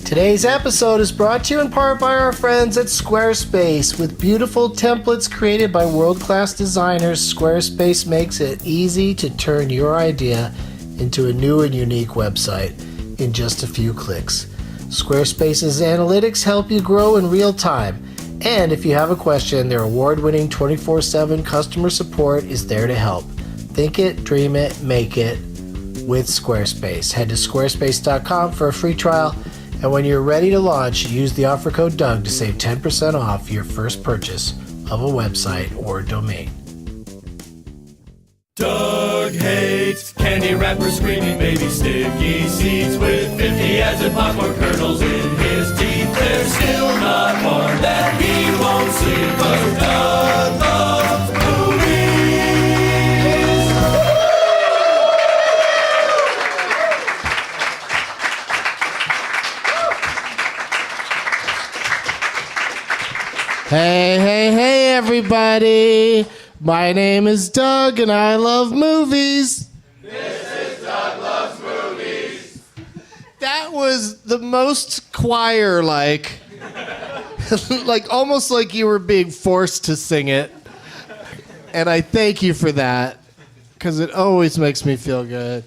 Today's episode is brought to you in part by our friends at Squarespace. With beautiful templates created by world-class designers, Squarespace makes it easy to turn your idea into a new and unique website in just a few clicks. Squarespace's analytics help you grow in real time. And if you have a question, their award-winning 24/7 customer support is there to help. Think it, dream it, make it with Squarespace. Head to squarespace.com for a free trial. And when you're ready to launch, use the offer code DOUG to save 10% off your first purchase of a website or domain. Doug hates candy wrappers, screaming baby sticky seeds with 50 ads and popcorn kernels in his teeth. There's still not one that he won't see, 'cause Doug loves movies. Hey, everybody. My name is Doug, and I love movies. This is Doug Loves Movies. That was the most choir-like. Like, almost like you were being forced to sing it. And I thank you for that, because it always makes me feel good.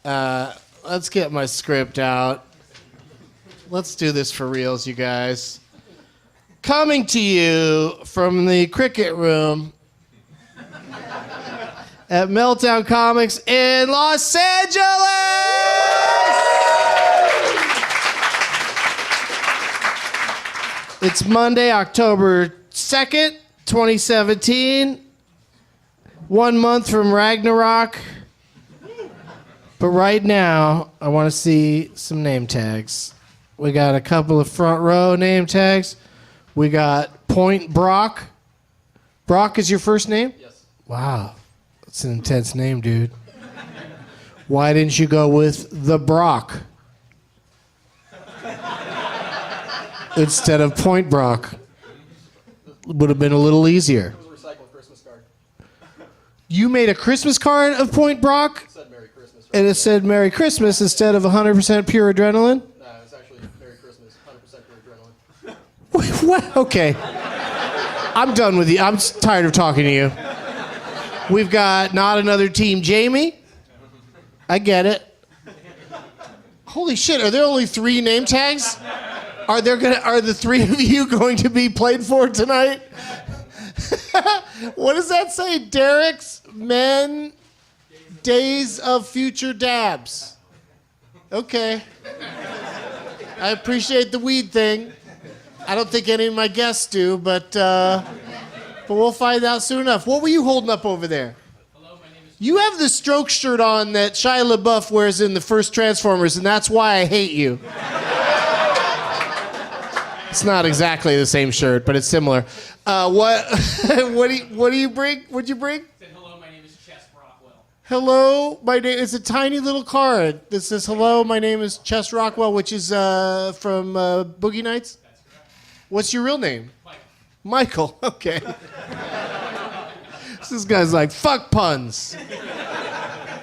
Let's get my script out. Let's do this for reals, you guys. Coming to you from the Cricket Room at Meltdown Comics in Los Angeles! It's Monday, October 2nd, 2017. 1 month from Ragnarok. But right now, I want to see some name tags. We got a couple of front row name tags. We got Point Brock. Brock is your first name? Yes. Wow. That's an intense name, dude. Why didn't you go with the Brock instead of Point Brock? Would have been a little easier. It was a recycled Christmas card. You made a Christmas card of Point Brock? It said Merry Christmas. And it said Merry Christmas instead of 100% pure adrenaline? No, it's actually Merry Christmas, 100% pure adrenaline. What? Okay. I'm done with you. I'm tired of talking to you. We've got Not Another Team Jamie. I get it. Holy shit, are there only 3 name tags? Are the 3 of you going to be played for tonight? What does that say? Derek's Men Days of Future Dabs. Okay. I appreciate the weed thing. I don't think any of my guests do, but we'll find out soon enough. What were you holding up over there? Hello, my name is... You have the stroke shirt on that Shia LaBeouf wears in the first Transformers, and that's why I hate you. It's not exactly the same shirt, but it's similar. What do you bring? What'd you bring? Said, hello, my name is Chess Rockwell. Hello, my name. It's a tiny little card that says, "Hello, my name is Chess Rockwell," which is from Boogie Nights. That's correct. What's your real name? Michael. Michael. Okay. This guy's like, fuck puns.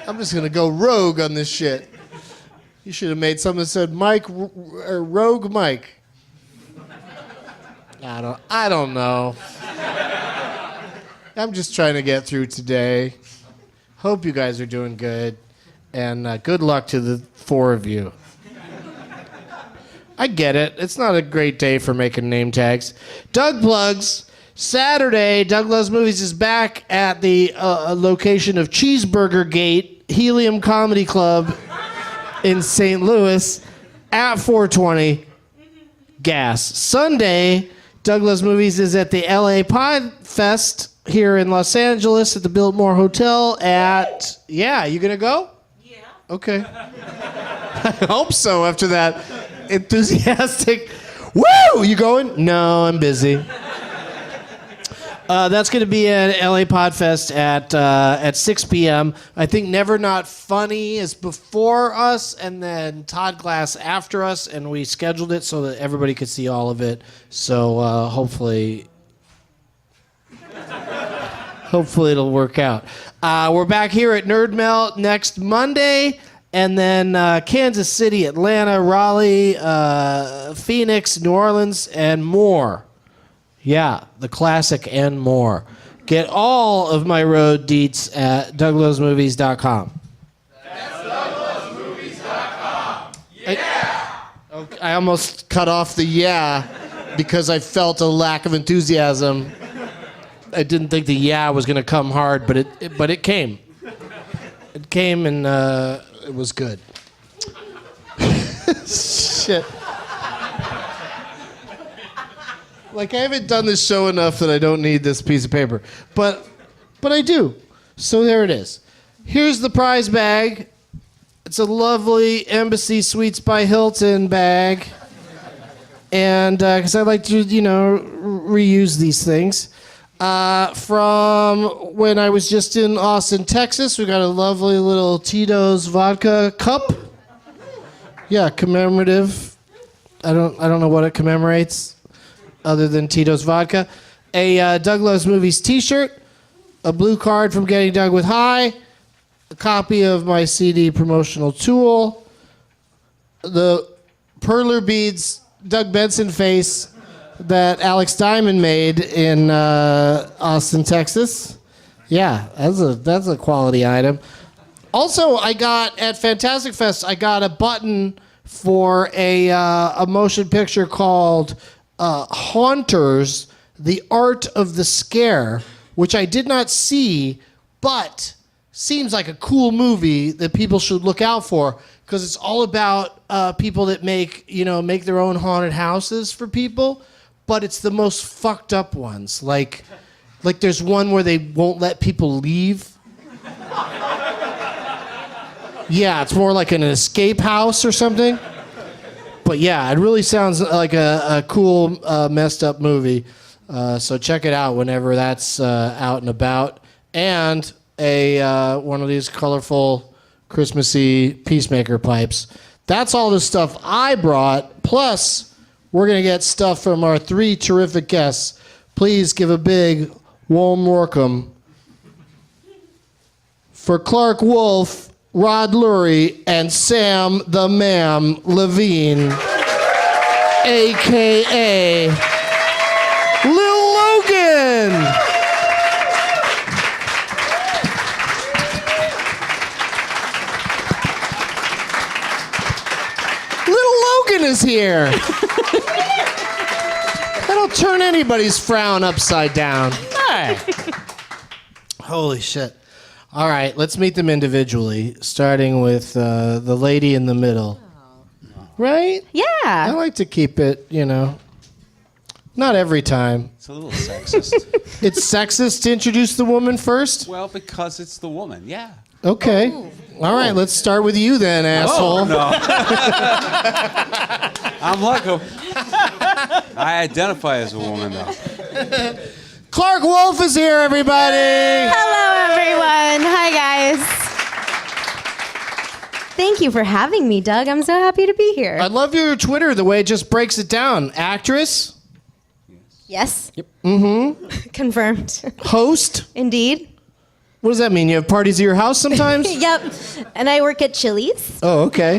I'm just gonna go rogue on this shit. You should have made something that said Mike or Rogue Mike. I don't know. I'm just trying to get through today. Hope you guys are doing good, and good luck to the 4 of you. I get it. It's not a great day for making name tags. Doug Plugs. Saturday, Doug Loves Movies is back at the location of Cheeseburger Gate, Helium Comedy Club in St. Louis at 420 gas. Sunday, Doug Loves Movies is at the LA Pod Fest here in Los Angeles at the Biltmore Hotel at... Yeah, you gonna go? Yeah. Okay. I hope so after that enthusiastic... Woo! You going? No, I'm busy. That's going to be at LA Podfest at 6 p.m. I think Never Not Funny is before us, and then Todd Glass after us, and we scheduled it so that everybody could see all of it. So hopefully it'll work out. We're back here at NerdMelt next Monday And then Kansas City, Atlanta, Raleigh, Phoenix, New Orleans, and more. Yeah, the classic and more. Get all of my road deets at DougLovesMovies.com. That's DougLovesMovies.com. Yeah! I almost cut off the yeah because I felt a lack of enthusiasm. I didn't think the yeah was going to come hard, but it came. It came and it was good. Shit. Like, I haven't done this show enough that I don't need this piece of paper. But I do. So there it is. Here's the prize bag. It's a lovely Embassy Suites by Hilton bag. And because I like to, reuse these things. From when I was just in Austin, Texas, we got a lovely little Tito's vodka cup. Yeah, commemorative. I don't know what it commemorates other than Tito's vodka. A Doug Loves Movies t-shirt, a blue card from Getting Doug with High, a copy of my CD promotional tool, the Perler Beads Doug Benson face that Alex Diamond made in Austin, Texas. Yeah, that's a quality item. Also, I got at Fantastic Fest, I got a button for a motion picture called Haunters, The Art of the Scare, which I did not see, but seems like a cool movie that people should look out for because it's all about people that make their own haunted houses for people, but it's the most fucked up ones. Like there's one where they won't let people leave. Yeah, it's more like an escape house or something. But yeah, it really sounds like a cool, messed up movie. So check it out whenever that's out and about. And one of these colorful, Christmassy Peacemaker pipes. That's all the stuff I brought. Plus, we're going to get stuff from our three terrific guests. Please give a big, warm welcome for Clarke Wolfe, Rod Lurie, and Samm the Ma'am Levine, a.k.a. Lil Logan. Lil Logan is here. That'll turn anybody's frown upside down. Hey. Holy shit. All right, let's meet them individually, starting with the lady in the middle. Right? Yeah. I like to keep it, not every time. It's a little sexist. It's sexist to introduce the woman first? Well, because it's the woman, yeah. Okay. All right, let's start with you then, asshole. No. I'm like I identify as a woman, though. Clarke Wolfe is here, everybody. Hello, everyone. Hi, guys. Thank you for having me, Doug. I'm so happy to be here. I love your Twitter, the way it just breaks it down. Actress? Yes. Yep. Mm-hmm. Confirmed. Host? Indeed. What does that mean? You have parties at your house sometimes? Yep. And I work at Chili's. Oh, okay.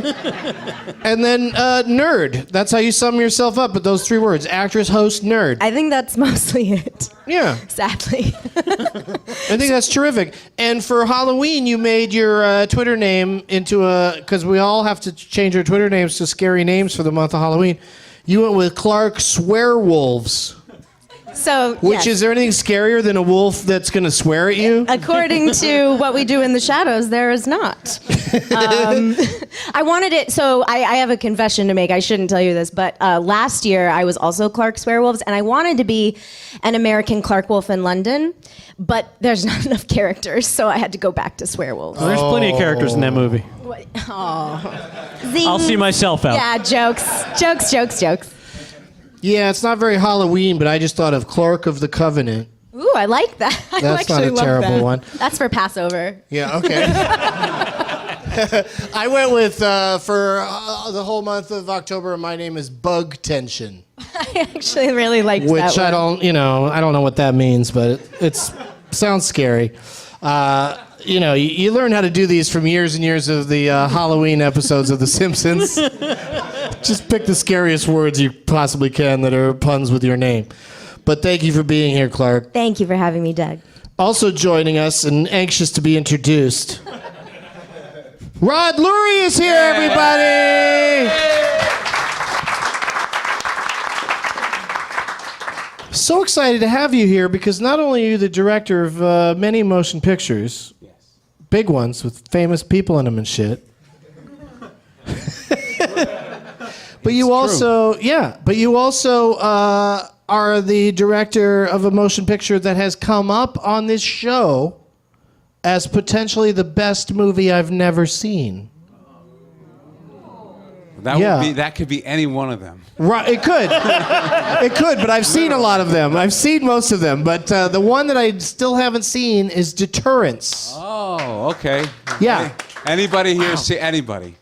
And then nerd. That's how you sum yourself up with those three words. Actress, host, nerd. I think that's mostly it. Yeah. Sadly. I think that's terrific. And for Halloween, you made your Twitter name into because we all have to change our Twitter names to scary names for the month of Halloween. You went with Clarke Swearwolves. So, Which, is there anything scarier than a wolf that's going to swear at you? According to what we do in the shadows, there is not. I wanted it, so I have a confession to make. I shouldn't tell you this, but last year I was also Clarke Swearwolves, and I wanted to be an American Clarke Wolfe in London, but there's not enough characters, so I had to go back to Swearwolves. Well, there's plenty of characters in that movie. Zing. I'll see myself out. Yeah, jokes. Yeah, it's not very Halloween, but I just thought of Clarke of the Covenant. Ooh, I like that. That's not a terrible one. That's for Passover. Yeah, okay. I went with, for the whole month of October, my name is Bug Tension. I actually really liked that Which one. I don't know what that means, but it sounds scary. you learn how to do these from years and years of the Halloween episodes of The Simpsons. Just pick the scariest words you possibly can that are puns with your name. But thank you for being here, Clarke. Thank you for having me, Doug. Also joining us and anxious to be introduced, Rod Lurie is here, everybody! So excited to have you here because not only are you the director of many motion pictures, big ones with famous people in them and shit, but you also are the director of a motion picture that has come up on this show as potentially the best movie I've never seen. That could be any one of them. Right, it could. It could, but I've seen a lot of them. I've seen most of them, but the one that I still haven't seen is Deterrence. Oh, okay. Yeah. Anybody here see anybody?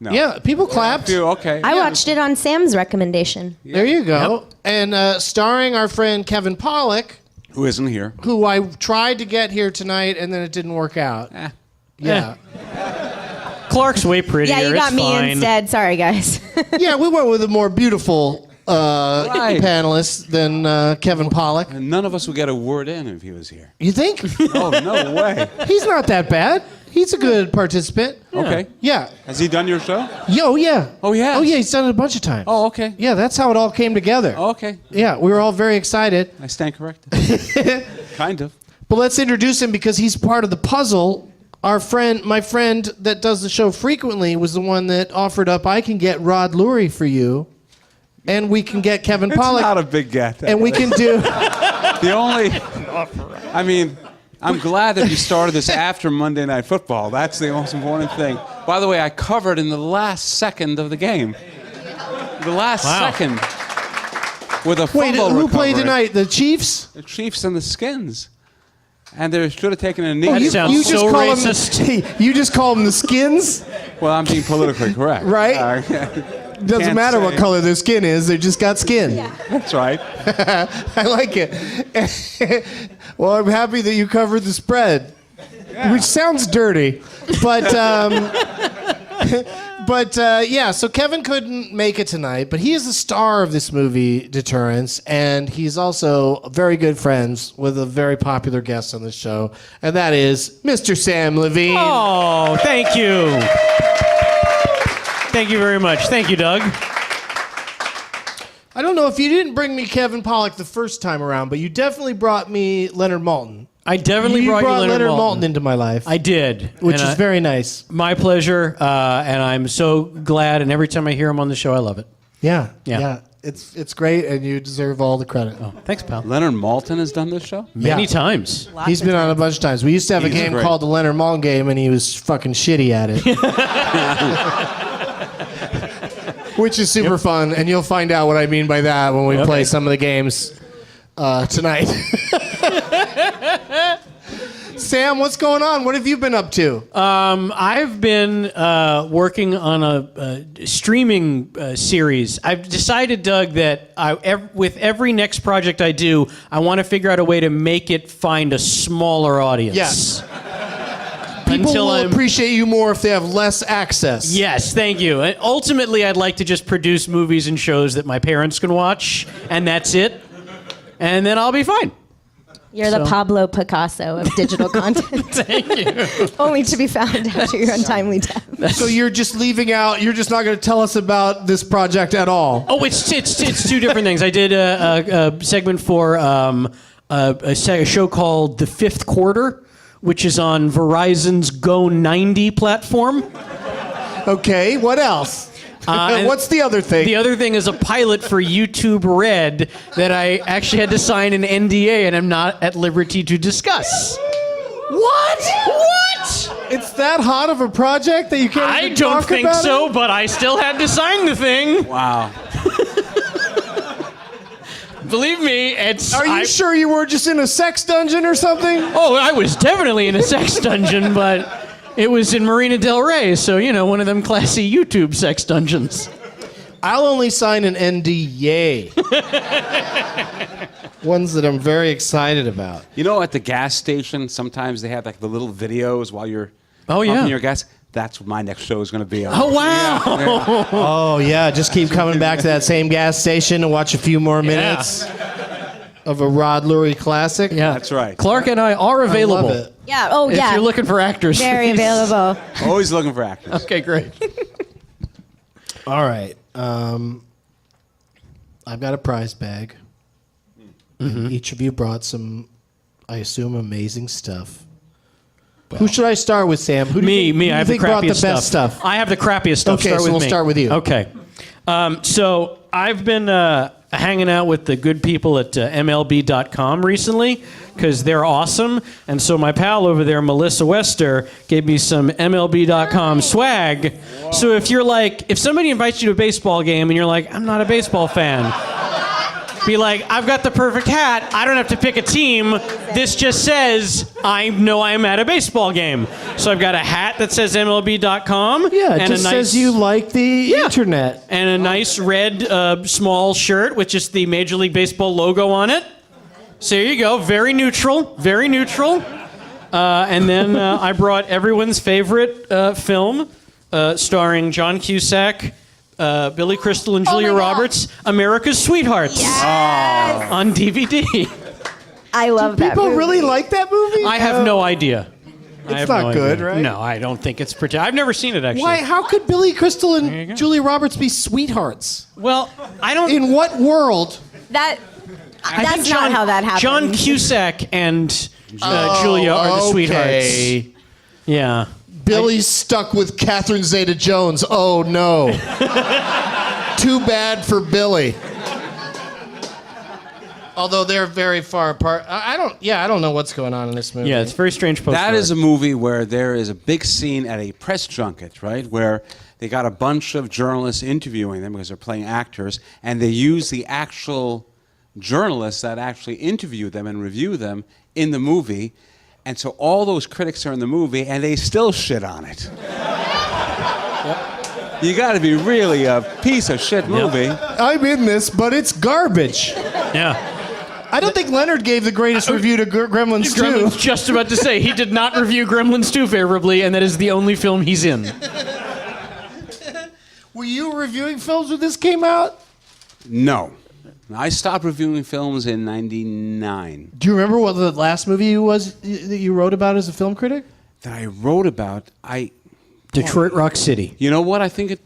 No. Yeah, people clapped. Okay. I watched it on Sam's recommendation. There you go. Yep. And starring our friend Kevin Pollak, who isn't here, who I tried to get here tonight and then it didn't work out. Yeah. Clark's way prettier. Yeah, you got it's me fine. instead. Sorry, guys. Yeah, we went with a more beautiful panelist than Kevin Pollak. And none of us would get a word in if he was here. You think? Oh, no way. He's not that bad. He's a good participant. Okay. Yeah. Has he done your show? Oh, yeah. Oh, yeah? Oh, yeah, he's done it a bunch of times. Oh, okay. Yeah, that's how it all came together. Oh, okay. Yeah, we were all very excited. I stand corrected. Kind of. But let's introduce him because he's part of the puzzle. My friend that does the show frequently was the one that offered up, I can get Rod Lurie for you, and we can get Kevin Pollak. It's not a big get. And we can do... I'm glad that you started this after Monday Night Football. That's the most important thing. By the way, I covered in the last second of the game. The last second. With a fumble Who recovery. played tonight? The Chiefs? The Chiefs and the Skins. And they should have taken a knee. That sounds so racist. You just call them the Skins? Well, I'm being politically correct. Right? Doesn't matter what color their skin is, they just got skin. Yeah. That's right. I like it. Well, I'm happy that you covered the spread, which sounds dirty. But, so Kevin couldn't make it tonight, but he is the star of this movie, Deterrence, and he's also very good friends with a very popular guest on the show, and that is Mr. Samm Levine. Oh, thank you. Thank you very much. Thank you, Doug. I don't know if you didn't bring me Kevin Pollak the first time around, but you definitely brought me Leonard Maltin. I definitely brought you Leonard Maltin into my life. I did. Which is very nice. My pleasure, and I'm so glad, and every time I hear him on the show, I love it. Yeah. It's great, and you deserve all the credit. Oh, thanks, pal. Leonard Maltin has done this show? Many times. He's been on a bunch of times. We used to have a game called the Leonard Maltin game, and he was fucking shitty at it. Which is super fun, and you'll find out what I mean by that when we play some of the games tonight. Sam, what's going on? What have you been up to? I've been working on a streaming series. I've decided, Doug, that with every next project I do, I want to figure out a way to make it find a smaller audience. Yes. People will appreciate you more if they have less access. Yes, thank you. And ultimately, I'd like to just produce movies and shows that my parents can watch, and that's it. And then I'll be fine. You're the Pablo Picasso of digital content. Thank you. Only to be found after your untimely death. So you're just leaving out, you're just not going to tell us about this project at all. Oh, it's two different things. I did a segment for a show called The Fifth Quarter, which is on Verizon's Go 90 platform. Okay, what else? What's the other thing? The other thing is a pilot for YouTube Red that I actually had to sign an NDA and I'm not at liberty to discuss. What? It's that hot of a project that you can't I even don't talk think about so, it? but I still had to sign the thing. Wow. Believe me, it's... Are you sure you were just in a sex dungeon or something? Oh, I was definitely in a sex dungeon, but it was in Marina Del Rey, so, one of them classy YouTube sex dungeons. I'll only sign an NDA. ones that I'm very excited about. You know, at the gas station, sometimes they have like the little videos while you're pumping your gas. That's what my next show is going to be on. Oh, wow. Yeah. Oh, yeah, just keep coming back to that same gas station and watch a few more minutes of a Rod Lurie classic. Yeah, that's right. Clarke and I are available. I love it. Yeah. Oh, If yeah. you're looking for actors. Very available. Always looking for actors. Okay, great. All right. I've got a prize bag. And each of you brought some, I assume, amazing stuff. Who should I start with, Sam? Who do Me. you I have the think brought crappiest the best stuff? I have the crappiest stuff. Okay, Start so with we'll me. start with you. Okay. So I've been hanging out with the good people at MLB.com recently because they're awesome. And so my pal over there, Melissa Wester, gave me some MLB.com swag. Whoa. So if somebody invites you to a baseball game and you're like, I'm not a baseball fan. Be like, I've got the perfect hat. I don't have to pick a team. This just says I know I'm at a baseball game. So I've got a hat that says MLB.com. Yeah, it and just says you like the internet. And a nice red small shirt with just the Major League Baseball logo on it. So there you go. Very neutral. Very neutral. And then I brought everyone's favorite film starring John Cusack, Billy Crystal and Julia Roberts, America's Sweethearts, on DVD. I love that People movie. really like that movie? I have no idea. It's not good, right? No, I don't think it's pretty. I've never seen it, actually. Why? How could Billy Crystal and Julia Roberts be sweethearts? Well, I don't... In what world? That's think not how that happens. John Cusack and Julia are the sweethearts. Yeah. Billy's stuck with Catherine Zeta-Jones. Oh, no. Too bad for Billy. Although they're very far apart. I don't know what's going on in this movie. Yeah, it's very strange post. That is a movie where there is a big scene at a press junket, right? Where they got a bunch of journalists interviewing them because they're playing actors, and they use the actual journalists that actually interview them and review them in the movie. And so all those critics are in the movie, and they still shit on it. You got to be really a piece of shit movie. I'm in this, but it's garbage. Yeah. I don't think Leonard gave the greatest review to Gremlins 2. Gremlins, just about to say, he did not review Gremlins 2 favorably, and that is the only film he's in. Were you reviewing films when this came out? No. I stopped reviewing films in '99. Do you remember what the last movie was that you wrote about as a film critic? That I wrote about, Detroit Rock City. You know what? I think it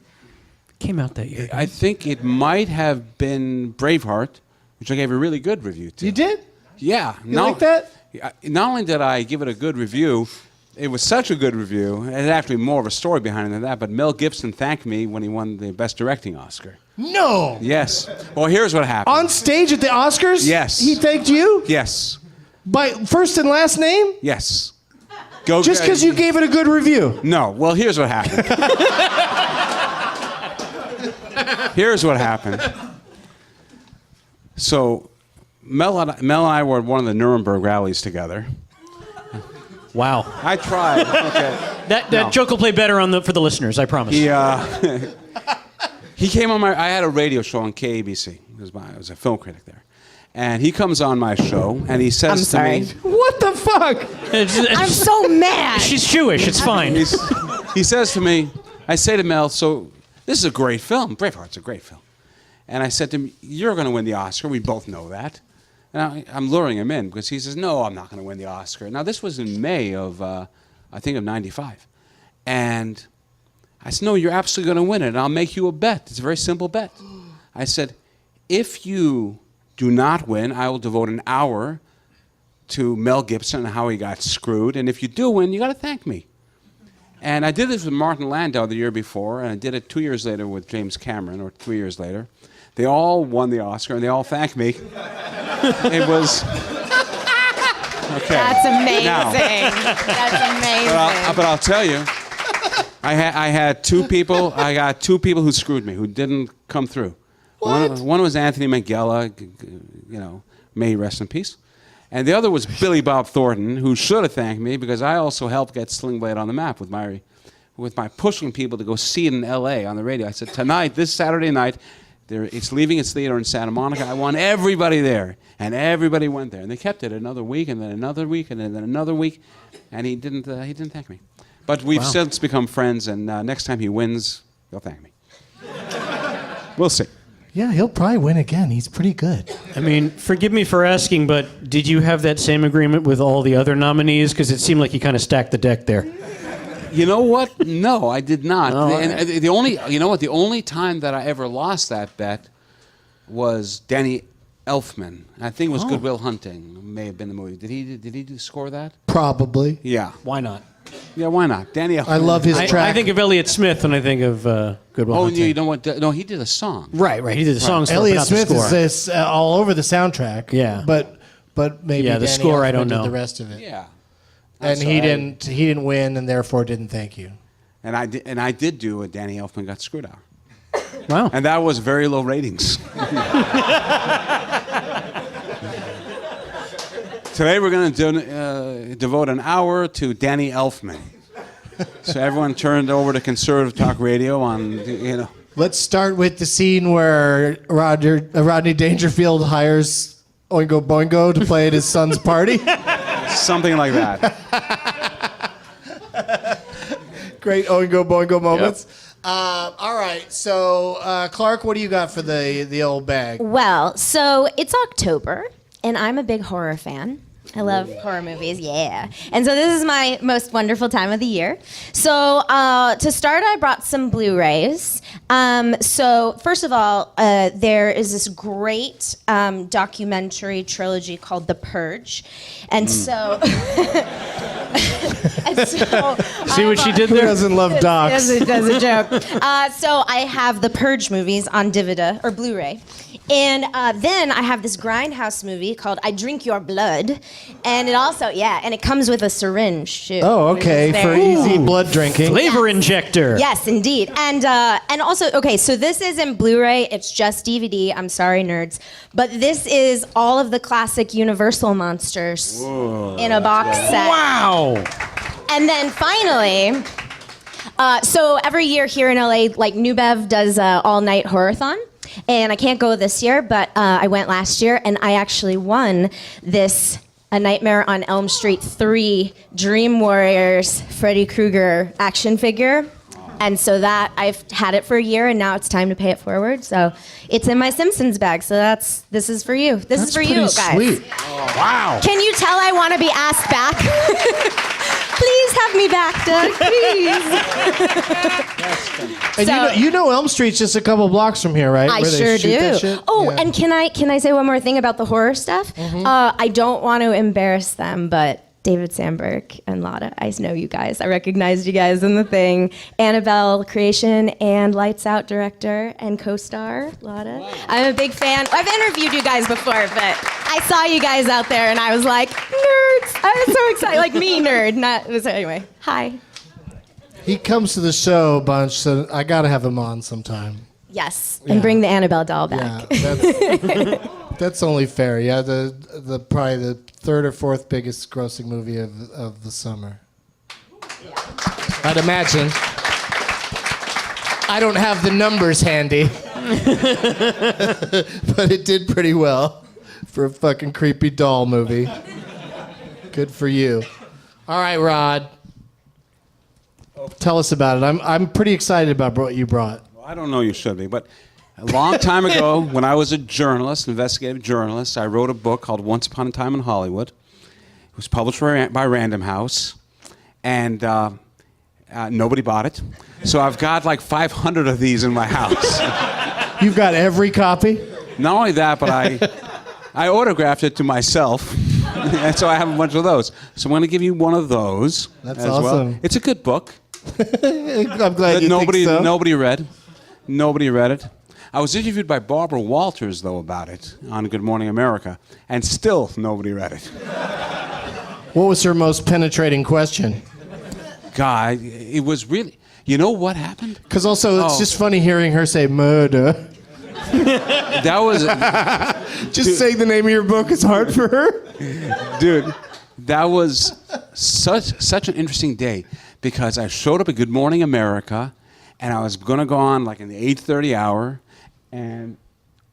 Came out that year. I think it might have been Braveheart, which I gave a really good review to. You did? Yeah. You like that? Not only did I give it a good review, it was such a good review, and it's actually more of a story behind it than that, but Mel Gibson thanked me when he won the Best Directing Oscar. No. Yes. Well, here's what happened. On stage at the Oscars? Yes. He thanked you? Yes. By first and last name? Yes. Just because you gave it a good review? No. Well, here's what happened. Here's what happened. So, Mel and I were at one of the Nuremberg rallies together. Wow. I tried. Okay. That joke will play better for the listeners, I promise. He came on I had a radio show on KABC. I was a film critic there. And he comes on my show, and he says to me... What the fuck? I'm so mad. She's Jewish. It's fine. He says to me, I say to Mel, so this is a great film. Braveheart's a great film. And I said to him, you're going to win the Oscar. We both know that. And I'm luring him in because he says, no, I'm not going to win the Oscar. Now, this was in May of, I think, of 95. And I said, no, you're absolutely going to win it, and I'll make you a bet. It's a very simple bet. I said, if you do not win, I will devote an hour to Mel Gibson and how he got screwed. And if you do win, you got to thank me. And I did this with Martin Landau the year before, and I did it 2 years later with James Cameron, or 3 years later. They all won the Oscar, and they all thanked me. It was... Okay. That's amazing. Now, That's amazing. but I'll tell you, I had two people. I got two people who screwed me, who didn't come through. What? One was Anthony Minghella, may he rest in peace. And the other was Billy Bob Thornton, who should have thanked me because I also helped get Sling Blade on the map with my pushing people to go see it in L.A. on the radio. I said, tonight, this Saturday night, It's leaving its theater in Santa Monica. I want everybody there. And everybody went there. And they kept it another week, and then another week, and then another week. And he didn't thank me. But we've since become friends, and next time he wins, he'll thank me. We'll see. Yeah, he'll probably win again. He's pretty good. I mean, forgive me for asking, but did you have that same agreement with all the other nominees? Because it seemed like you kind of stacked the deck there. You know what? No, I did not. Oh, and the only time that I ever lost that bet was Danny Elfman. I think it was Good Will Hunting. May have been the movie. Did he score that? Probably. Yeah. Why not? Yeah, why not? Danny Elfman. I love his track. I think of Elliott Smith when I think of Good Will Hunting. You know what? No, he did a song. Right. He did the song. Elliott Smith is this all over the soundtrack. Yeah. But maybe the Danny score, I Elfman don't did know. the rest of it. Yeah. And he didn't win, and therefore didn't thank you. And I did do a Danny Elfman Got Screwed Out. Wow. And that was very low ratings. Today we're going to devote an hour to Danny Elfman. So everyone turned over to conservative talk radio on, Let's start with the scene where Rodney Dangerfield hires Oingo Boingo to play at his son's party. something like that. Great Oingo Boingo moments. Yep. All right, so Clarke, what do you got for the old bag? Well, so it's October, and I'm a big horror fan. I love horror movies, yeah. And so this is my most wonderful time of the year. So to start, I brought some Blu-rays. So first of all, there is this great documentary trilogy called The Purge. And so... See what she did there? Who doesn't love docs? Yes, it does a joke. So I have the Purge movies on DVD or Blu-ray. And then I have this Grindhouse movie called I Drink Your Blood. And it also, and it comes with a syringe, too. Oh, okay, for easy blood drinking. Flavor injector. Yes, indeed. And also, okay, so this isn't Blu-ray, it's just DVD. I'm sorry, nerds. But this is all of the classic Universal monsters in a box set. Wow. And then finally, so every year here in LA, like New Bev does all-night horror-thon. And I can't go this year, but I went last year, and I actually won this A Nightmare on Elm Street 3 Dream Warriors Freddy Krueger action figure. And so that, I've had it for a year, and now it's time to pay it forward. So it's in my Simpsons bag, so this is for you. This is for you, guys. Sweet. Oh, wow. Can you tell I want to be asked back? Please have me back, Doug, please. And you know Elm Street's just a couple blocks from here, right? I Where they sure shoot that do. shit? Oh, Yeah. and can I say one more thing about the horror stuff? Mm-hmm. I don't want to embarrass them, but David Sandberg and Lotta, I know you guys. I recognized you guys in The Thing. Annabelle creation and Lights Out director and co-star, Lotta. Wow. I'm a big fan. I've interviewed you guys before, but I saw you guys out there and I was like, nerds. I was so excited. Like me, nerd. Anyway, hi. He comes to the show a bunch, so I got to have him on sometime. Yes, and bring the Annabelle doll back. Yeah, that's only fair. Yeah, the probably the third or fourth biggest grossing movie of the summer. I'd imagine. I don't have the numbers handy, but it did pretty well for a fucking creepy doll movie. Good for you. All right, Rod. Tell us about it. I'm pretty excited about what you brought. I don't know you should be, but a long time ago, when I was a journalist, investigative journalist, I wrote a book called Once Upon a Time in Hollywood. It was published by Random House, and nobody bought it. So I've got like 500 of these in my house. You've got every copy? Not only that, but I autographed it to myself, and so I have a bunch of those. So I'm going to give you one of those. That's as awesome. Well. It's a good book. I'm glad you nobody, think so. Nobody read. Nobody read it. I was interviewed by Barbara Walters, though, about it on Good Morning America, and still nobody read it. What was her most penetrating question? God, it was really... You know what happened? Because also, it's just funny hearing her say murder. That was... Just saying the name of your book is hard for her? Dude, that was such an interesting day, because I showed up at Good Morning America, and I was going to go on like in the 8:30 hour, And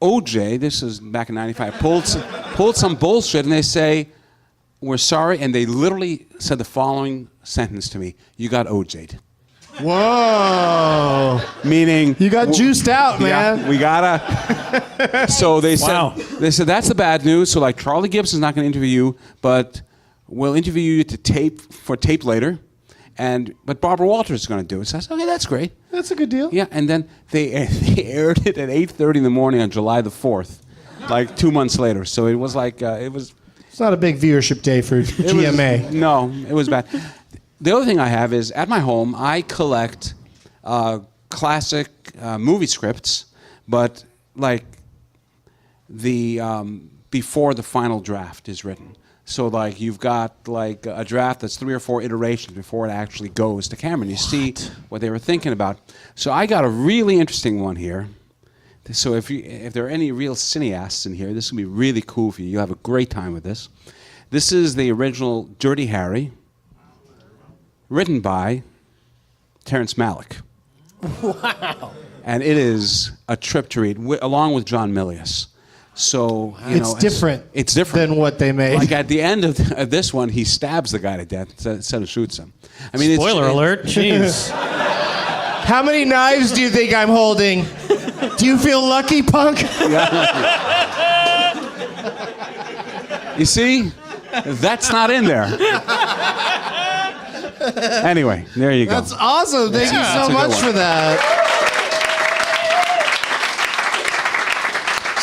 OJ, this is back in '95, pulled some bullshit, and they say, "We're sorry," and they literally said the following sentence to me: "You got OJ'd." Whoa. Meaning You got juiced out, man. Yeah, we gotta. So they said that's the bad news. So like Charlie Gibson's not going to interview you, but we'll interview you to tape later. But Barbara Walters is going to do it. So I said, okay, that's great. That's a good deal. Yeah, and then they aired it at 8:30 in the morning on July the 4th, like 2 months later. So it was like It's not a big viewership day for GMA. No, it was bad. The other thing I have is, at my home, I collect classic movie scripts, but like before the final draft is written. So like you've got like a draft that's 3 or 4 iterations before it actually goes to camera, and you see what they were thinking about. So I got a really interesting one here. So if there are any real cineasts in here, this will be really cool for you. You'll have a great time with this. This is the original Dirty Harry, written by Terrence Malick. Wow. And it is a trip to read, along with John Milius. So, It's different than what they made. Like at the end of this one, he stabs the guy to death instead of shoots him. I mean, Spoiler alert. Jeez. How many knives do you think I'm holding? Do you feel lucky, punk? You see? That's not in there. Anyway, there you go. That's awesome. Thank you so That's a good much one. for that.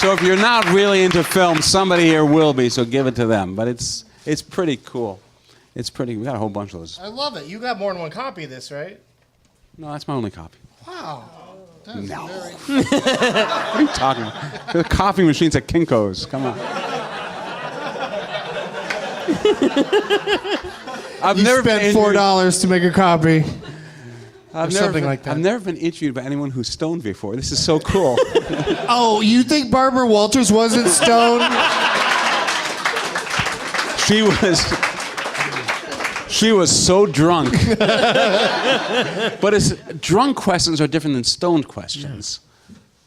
So if you're not really into film, somebody here will be, so give it to them. But it's pretty cool. We got a whole bunch of those. I love it. You got more than one copy of this, right? No, that's my only copy. Wow. No. What are you talking about? The coffee machines at Kinko's. Come on. I've You never spent been $4 to make a copy. something like that. I've never been interviewed by anyone who's stoned before. This is so cool. Oh, you think Barbara Walters wasn't stoned? She was so drunk. But drunk questions are different than stoned questions.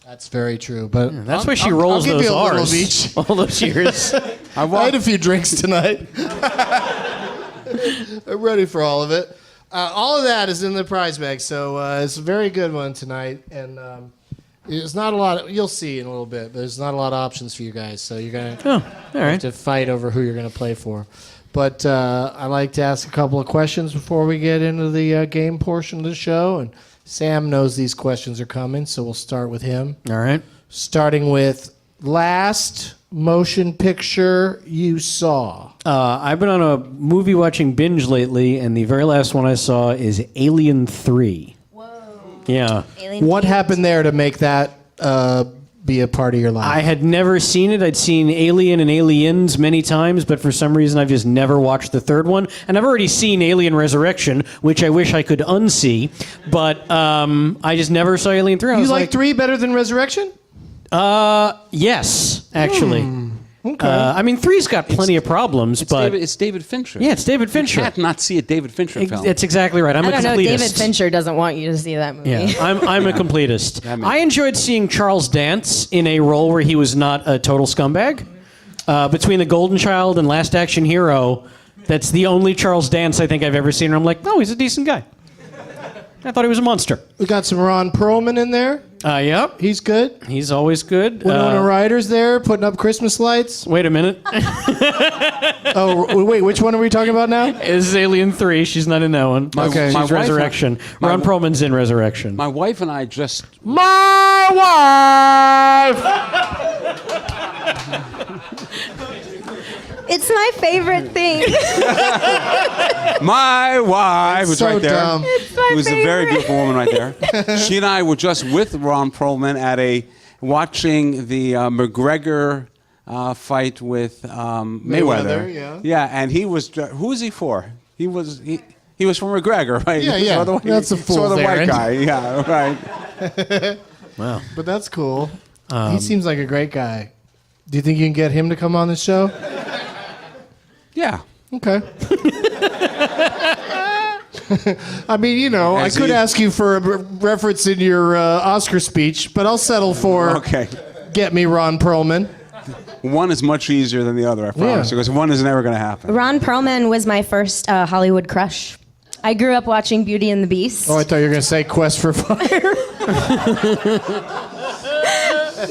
That's very true, but That's why she rolls I'll give those you a little of R's each. all those years. I had a few drinks tonight. I'm ready for all of it. All of that is in the prize bag, so it's a very good one tonight. And there's not a lot. You'll see in a little bit. But there's not a lot of options for you guys, so you're gonna have to fight over who you're gonna play for. But I like to ask a couple of questions before we get into the game portion of the show. And Sam knows these questions are coming, so we'll start with him. All right. Starting with last motion picture you saw. I've been on a movie watching binge lately, and the very last one I saw is Alien 3. Whoa. Yeah. What happened there to make that be a part of your life? I had never seen it. I'd seen Alien and Aliens many times, but for some reason I've just never watched the third one. And I've already seen Alien Resurrection, which I wish I could unsee, but I just never saw Alien 3. I You was like 3 better than Resurrection? Yes, actually. Okay. I mean, 3's got plenty of problems, but... It's David Fincher. Yeah, it's David Fincher. You can't not see a David Fincher film. That's exactly right. I'm I a don't know. completist. David Fincher doesn't want you to see that movie. Yeah, I'm a completist. That makes I enjoyed seeing Charles Dance in a role where he was not a total scumbag. Between The Golden Child and Last Action Hero, that's the only Charles Dance I think I've ever seen. And I'm like, no, he's a decent guy. I thought he was a monster. We got some Ron Perlman in there. Yep. He's good. He's always good. Winona Ryder's there, putting up Christmas lights. Wait a minute. Oh, wait, which one are we talking about now? This is Alien 3. She's not in that one. Okay. She's My wife- Resurrection. Ron Perlman's in Resurrection. My wife and I just... My wife! It's my favorite thing. My wife was so right there. dumb. Who's a very beautiful woman right there. She and I were just with Ron Perlman watching the McGregor fight with Mayweather. Yeah. And he was. Who was he for? He was for McGregor, right? Yeah. That's a fool's the white errand. guy. Yeah, right. Wow. But that's cool. He seems like a great guy. Do you think you can get him to come on the show? Yeah. Okay. I mean, you know, I As could he- ask you for a reference in your Oscar speech, but I'll settle for Okay. Get Me Ron Perlman. One is much easier than the other, I promise. Yeah. Because one is never going to happen. Ron Perlman was my first Hollywood crush. I grew up watching Beauty and the Beast. Oh, I thought you were going to say Quest for Fire.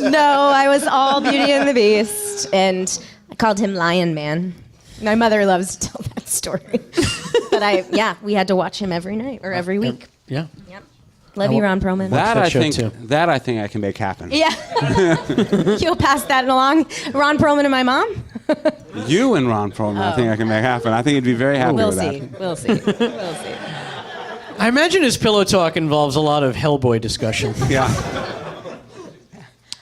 No, I was all Beauty and the Beast, and I called him Lion Man. My mother loves to tell that story. But we had to watch him every night or every week. Yeah. Yep. Love you, Ron Perlman. That that I show, think. too. That I think I can make happen. Yeah. You'll pass that along. Ron Perlman and my mom? You and Ron Perlman, I think I can make happen. I think you'd be very happy We'll with see. that. We'll see. We'll see. I imagine his pillow talk involves a lot of Hellboy discussion. Yeah.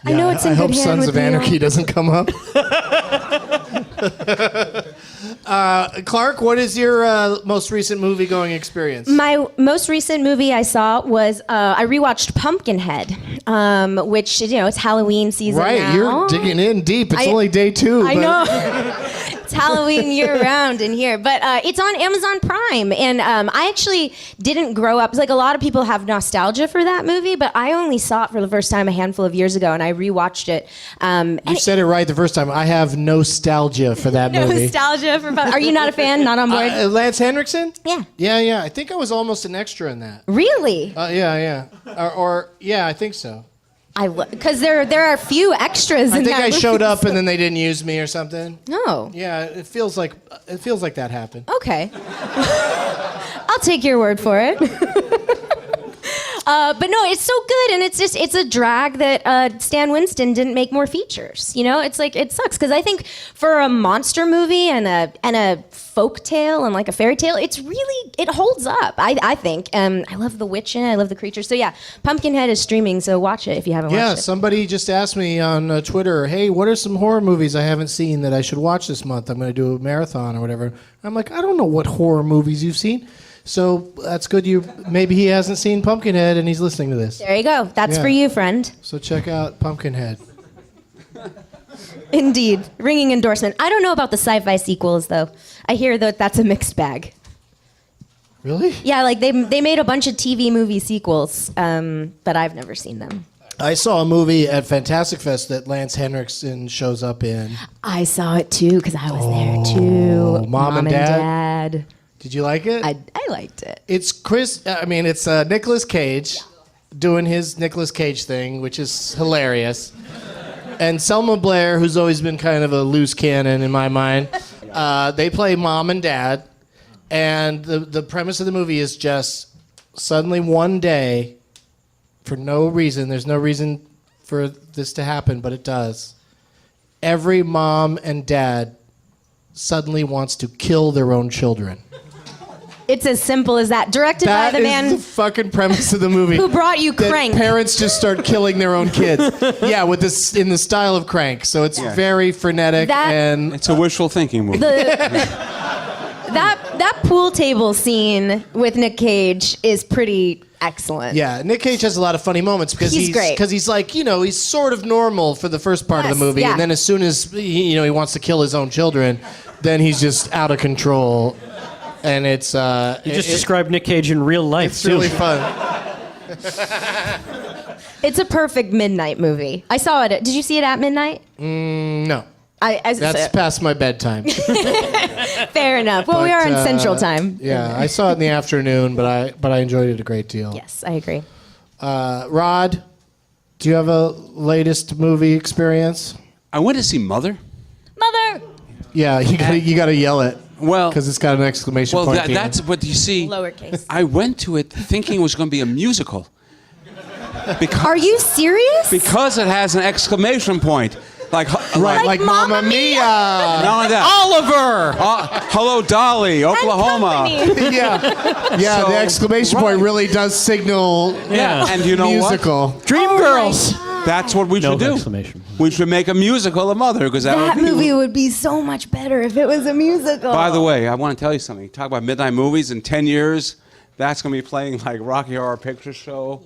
I know it's in I good hope hand Sons with of Neil. Anarchy doesn't come up. Clarke, what is your most recent movie-going experience? My most recent movie I saw was I rewatched Pumpkinhead, which it's Halloween season Right, now. you're digging in deep. It's I- only day 2. I but know. It's Halloween year round in here, but it's on Amazon Prime, and I actually didn't grow up. Like a lot of people have nostalgia for that movie, but I only saw it for the first time a handful of years ago, and I rewatched it. You said it right the first time. I have nostalgia for that movie. Nostalgia for. Are you not a fan? Not on board? Lance Henriksen? Yeah. Yeah. I think I was almost an extra in that. Really? Yeah. Yeah, I think so. Because there are few extras. I in think that I movie. showed up and then they didn't use me or something. Oh. Yeah, it feels like that happened. Okay. I'll take your word for it. But no, it's so good, and it's a drag that Stan Winston didn't make more features. It's like it sucks because I think for a monster movie and a folk tale and like a fairy tale, it holds up. I think. I love the witch in it. I love the creatures. So yeah, Pumpkinhead is streaming, so watch it if you haven't Yeah, watched it. somebody just asked me on Twitter, hey, what are some horror movies I haven't seen that I should watch this month? I'm going to do a marathon or whatever. I'm like, I don't know what horror movies you've seen. So that's good. Maybe he hasn't seen Pumpkinhead and he's listening to this. There you go. That's Yeah. for you, friend. So check out Pumpkinhead. Indeed. Ringing endorsement. I don't know about the sci-fi sequels, though. I hear that that's a mixed bag. Really? Yeah, like they made a bunch of TV movie sequels, but I've never seen them. I saw a movie at Fantastic Fest that Lance Henriksen shows up in. I saw it too because I was there too. Mom and Dad? Did you like it? I liked it. It's it's Nicolas Cage doing his Nicolas Cage thing, which is hilarious. And Selma Blair, who's always been kind of a loose cannon in my mind, they play mom and dad. And the premise of the movie is just suddenly one day, for no reason, there's no reason for this to happen, but it does. Every mom and dad suddenly wants to kill their own children. It's as simple as that. Directed by the That man is the fucking premise of the movie. who brought you That Crank. parents just start killing their own kids. Yeah, with this in the style of Crank. So it's very frenetic and It's a wishful thinking movie. That pool table scene with Nick Cage is pretty excellent. yeah, Nick Cage has a lot of funny moments because He's great. because he's like, he's sort of normal for the first part of Yes, the movie, yeah. and then as soon as he wants to kill his own children, then he's just out of control, and it's You just described Nick Cage in real life, it's too. really fun. It's a perfect midnight movie. I saw it. Did you see it at midnight? No, That's that's past my bedtime. fair enough. Well, we are in But, Central Time. Yeah, I saw it in the afternoon, but I enjoyed it a great deal. Yes, I agree. Rod, do you have a latest movie experience? I went to see Mother. Mother. Yeah, you gotta yell it Well, because it's got an exclamation point. at the that's end. what you see. Lowercase. I went to it thinking it was going to be a musical. Are you serious? Because it has an exclamation point. Like like Mamma Mia. Not only that. Oliver! Hello, Dolly, Oklahoma. Company. Yeah, So, the exclamation point right. really does signal Yeah. And you know musical. Dreamgirls! That's what we No should do. exclamation. We should make a musical of Mother because That would be. movie would be so much better if it was a musical. By the way, I want to tell you something. Talk about midnight movies in 10 years. That's going to be playing like Rocky Horror Picture Show.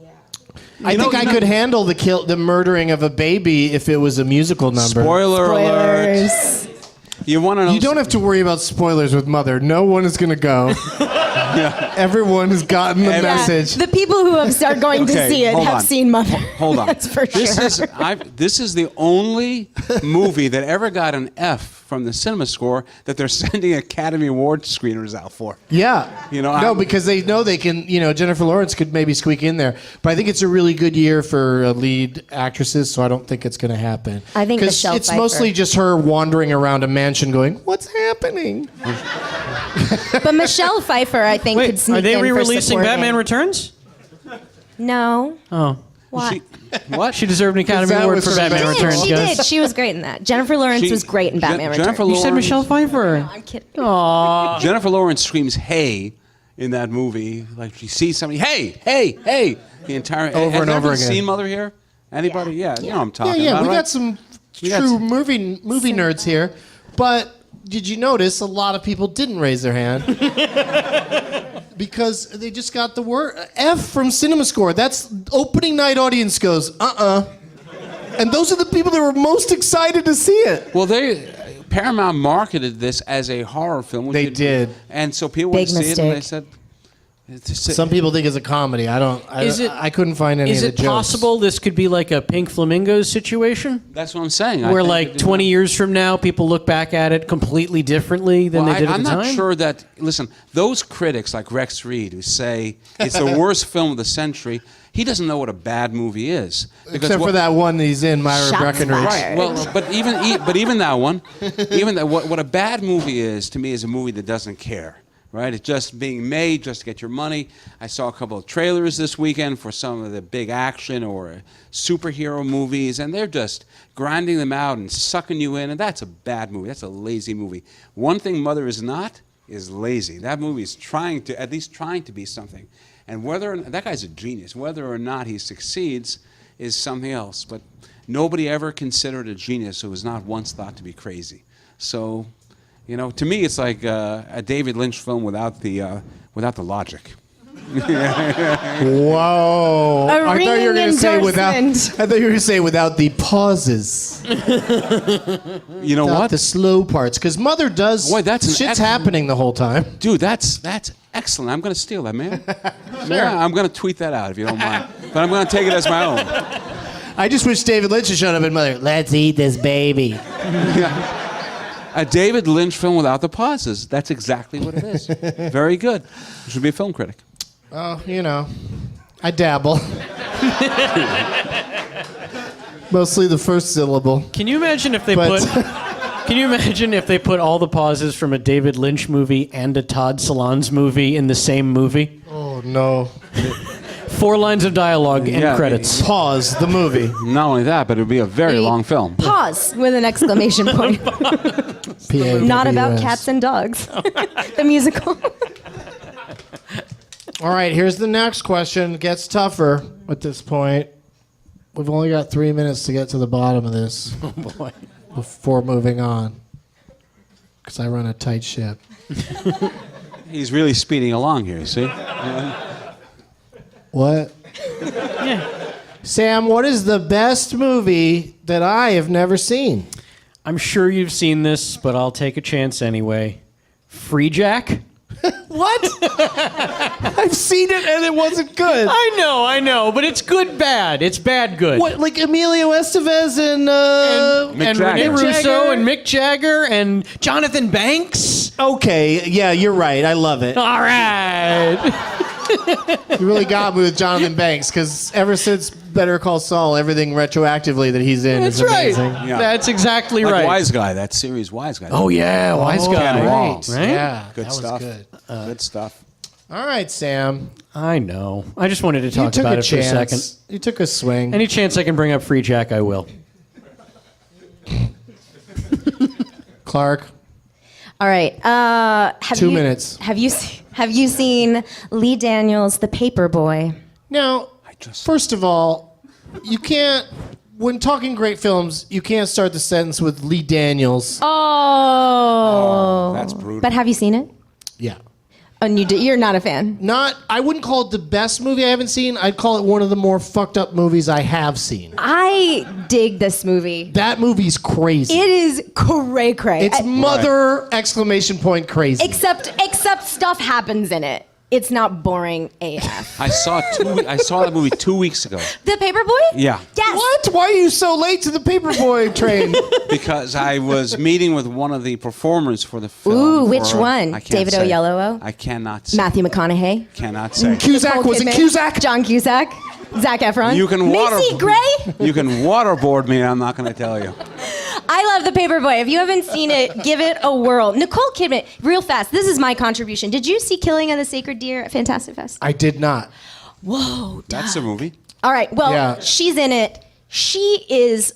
I think I could handle the murdering of a baby if it was a musical number. Spoiler alert. Spoilers. You want to know? You don't have to worry about spoilers with Mother. No one is going to go. Everyone has gotten the message. The people who are going to Okay, see it hold have on. seen Mother. Hold on. That's for sure. This is the only movie that ever got an F from the cinema score that they're sending Academy Award screeners out for. Yeah. No, because they know they can, Jennifer Lawrence could maybe squeak in there. But I think it's a really good year for lead actresses, so I don't think it's going to happen. I think because Michelle it's Pfeiffer. mostly just her wandering around a mansion going, "What's happening?" But Michelle Pfeiffer, I think, could Wait, sneak are they in for re-releasing supporting. Batman Returns? No. Oh. Why? What? She deserved an Academy that Award was for her Batman best Returns, She guys. did. She was great in that. Jennifer Lawrence was great in Batman Returns. Jennifer You said Lawrence- Michelle Pfeiffer. I'm kidding. Jennifer Lawrence screams "Hey" in that movie, like she sees somebody. Hey, hey, hey! The entire Over has and everyone over again. Seen Mother here? Anybody? Yeah, you know what I'm talking Yeah, about. we right? got some We got true some- movie nerds here. But did you notice a lot of people didn't raise their hand? Because they just got the word F from Cinema Score. That's opening night audience goes, And those are the people that were most excited to see it. Well, Paramount marketed this as a horror film. Which They it- did. and so people went Big to see it, and they mistake. said, it's- Some people think it's a comedy. I couldn't find any Is of it the jokes. possible this could be like a Pink Flamingos situation? That's what I'm saying. I Where think like it- 20 years from now, people look back at it completely differently than Well, they did at I'm the time? not sure that. Listen, those critics like Rex Reed who say it's the worst film of the century, he doesn't know what a bad movie is. Because Except for that one he's in, Myra Shots Breckenridge. fired. Well, but even that one, what a bad movie is to me is a movie that doesn't care. Right? It's just being made just to get your money. I saw a couple of trailers this weekend for some of the big action or superhero movies, and they're just grinding them out and sucking you in, and that's a bad movie. That's a lazy movie. One thing Mother is not is lazy. That movie is at least trying to be something. And whether or not, that guy's a genius. Whether or not he succeeds is something else. But nobody ever considered a genius who was not once thought to be crazy. So, to me, it's like a David Lynch film without the logic. Whoa! A I thought you were ringing going to say without. I endorsement. thought you were going to say without the pauses, You know without what? the slow parts, because Mother does. Boy, that's an shit's excellent- happening the whole time. Dude, that's excellent. I'm going to steal that, man. Yeah, I'm going to tweet that out if you don't mind. But I'm going to take it as my own. I just wish David Lynch had shown up in Mother. Let's eat this baby. A David Lynch film without the pauses. That's exactly what it is. Very good. You should be a film critic. Oh, I dabble. Mostly the first syllable. Can you imagine if they But- put... Can you imagine if they put all the pauses from a David Lynch movie and a Todd Solondz movie in the same movie? Oh no! 4 lines of dialogue and Yeah. credits. Pause the movie. Not only that, but it would be a very long film. Pause with an exclamation point. Not about cats and dogs. The musical. All right, here's the next question. It gets tougher at this point. We've only got 3 minutes to get to the bottom of this. Oh, boy. Before moving on, because I run a tight ship. He's really speeding along here, see? What? Sam, what is the best movie that I have never seen? I'm sure you've seen this, but I'll take a chance anyway. Free Jack? What? I've seen it and it wasn't good. I know, but it's good bad. It's bad good. What, like Emilio Estevez and And Jagger. Rene Mick Russo Jagger? and Mick Jagger and Jonathan Banks? Okay, yeah, you're right. I love it. All right. You really got me with Jonathan Banks, because ever since Better Call Saul, everything retroactively that he's in That's is right. amazing. Yeah. That's exactly Like right. Wise Guy, that series Wise Guy. Oh, yeah, Wise Guy. right. Right? Yeah, Good that stuff. was good. Good stuff. All right, Sam. I know. I just wanted to You talk took about a it for a second. chance. You took a swing. Any chance I can bring up Free Jack, I will. Clark, All right. Have 2 you- minutes. Have you seen Lee Daniels' The Paperboy? Now, first of all, you can't. When talking great films, you can't start the sentence with Lee Daniels. Oh. That's brutal. But have you seen it? Yeah. And you're not a fan. I wouldn't call it the best movie I haven't seen. I'd call it one of the more fucked up movies I have seen. I dig this movie. That movie's crazy. It is cray-cray. It's mother exclamation point crazy. Except stuff happens in it. It's not boring AF. I saw that movie 2 weeks ago. The Paperboy? Yeah. Yes. What? Why are you so late to the Paperboy train? Because I was meeting with one of the performers for the film. Ooh, which one? I can't David say. Oyelowo? I cannot say. Matthew McConaughey? Cannot say. Cusack? Nicole Was it Kidman? Cusack? John Cusack? Zac Efron? You can Macy Gray? You can waterboard me. I'm not going to tell you. I love The Paperboy. If you haven't seen it, give it a whirl. Nicole Kidman, real fast, this is my contribution. Did you see Killing of the Sacred Deer at Fantastic Fest? I did not. Whoa, That's a movie. All right, well, Yeah. she's in it. She is...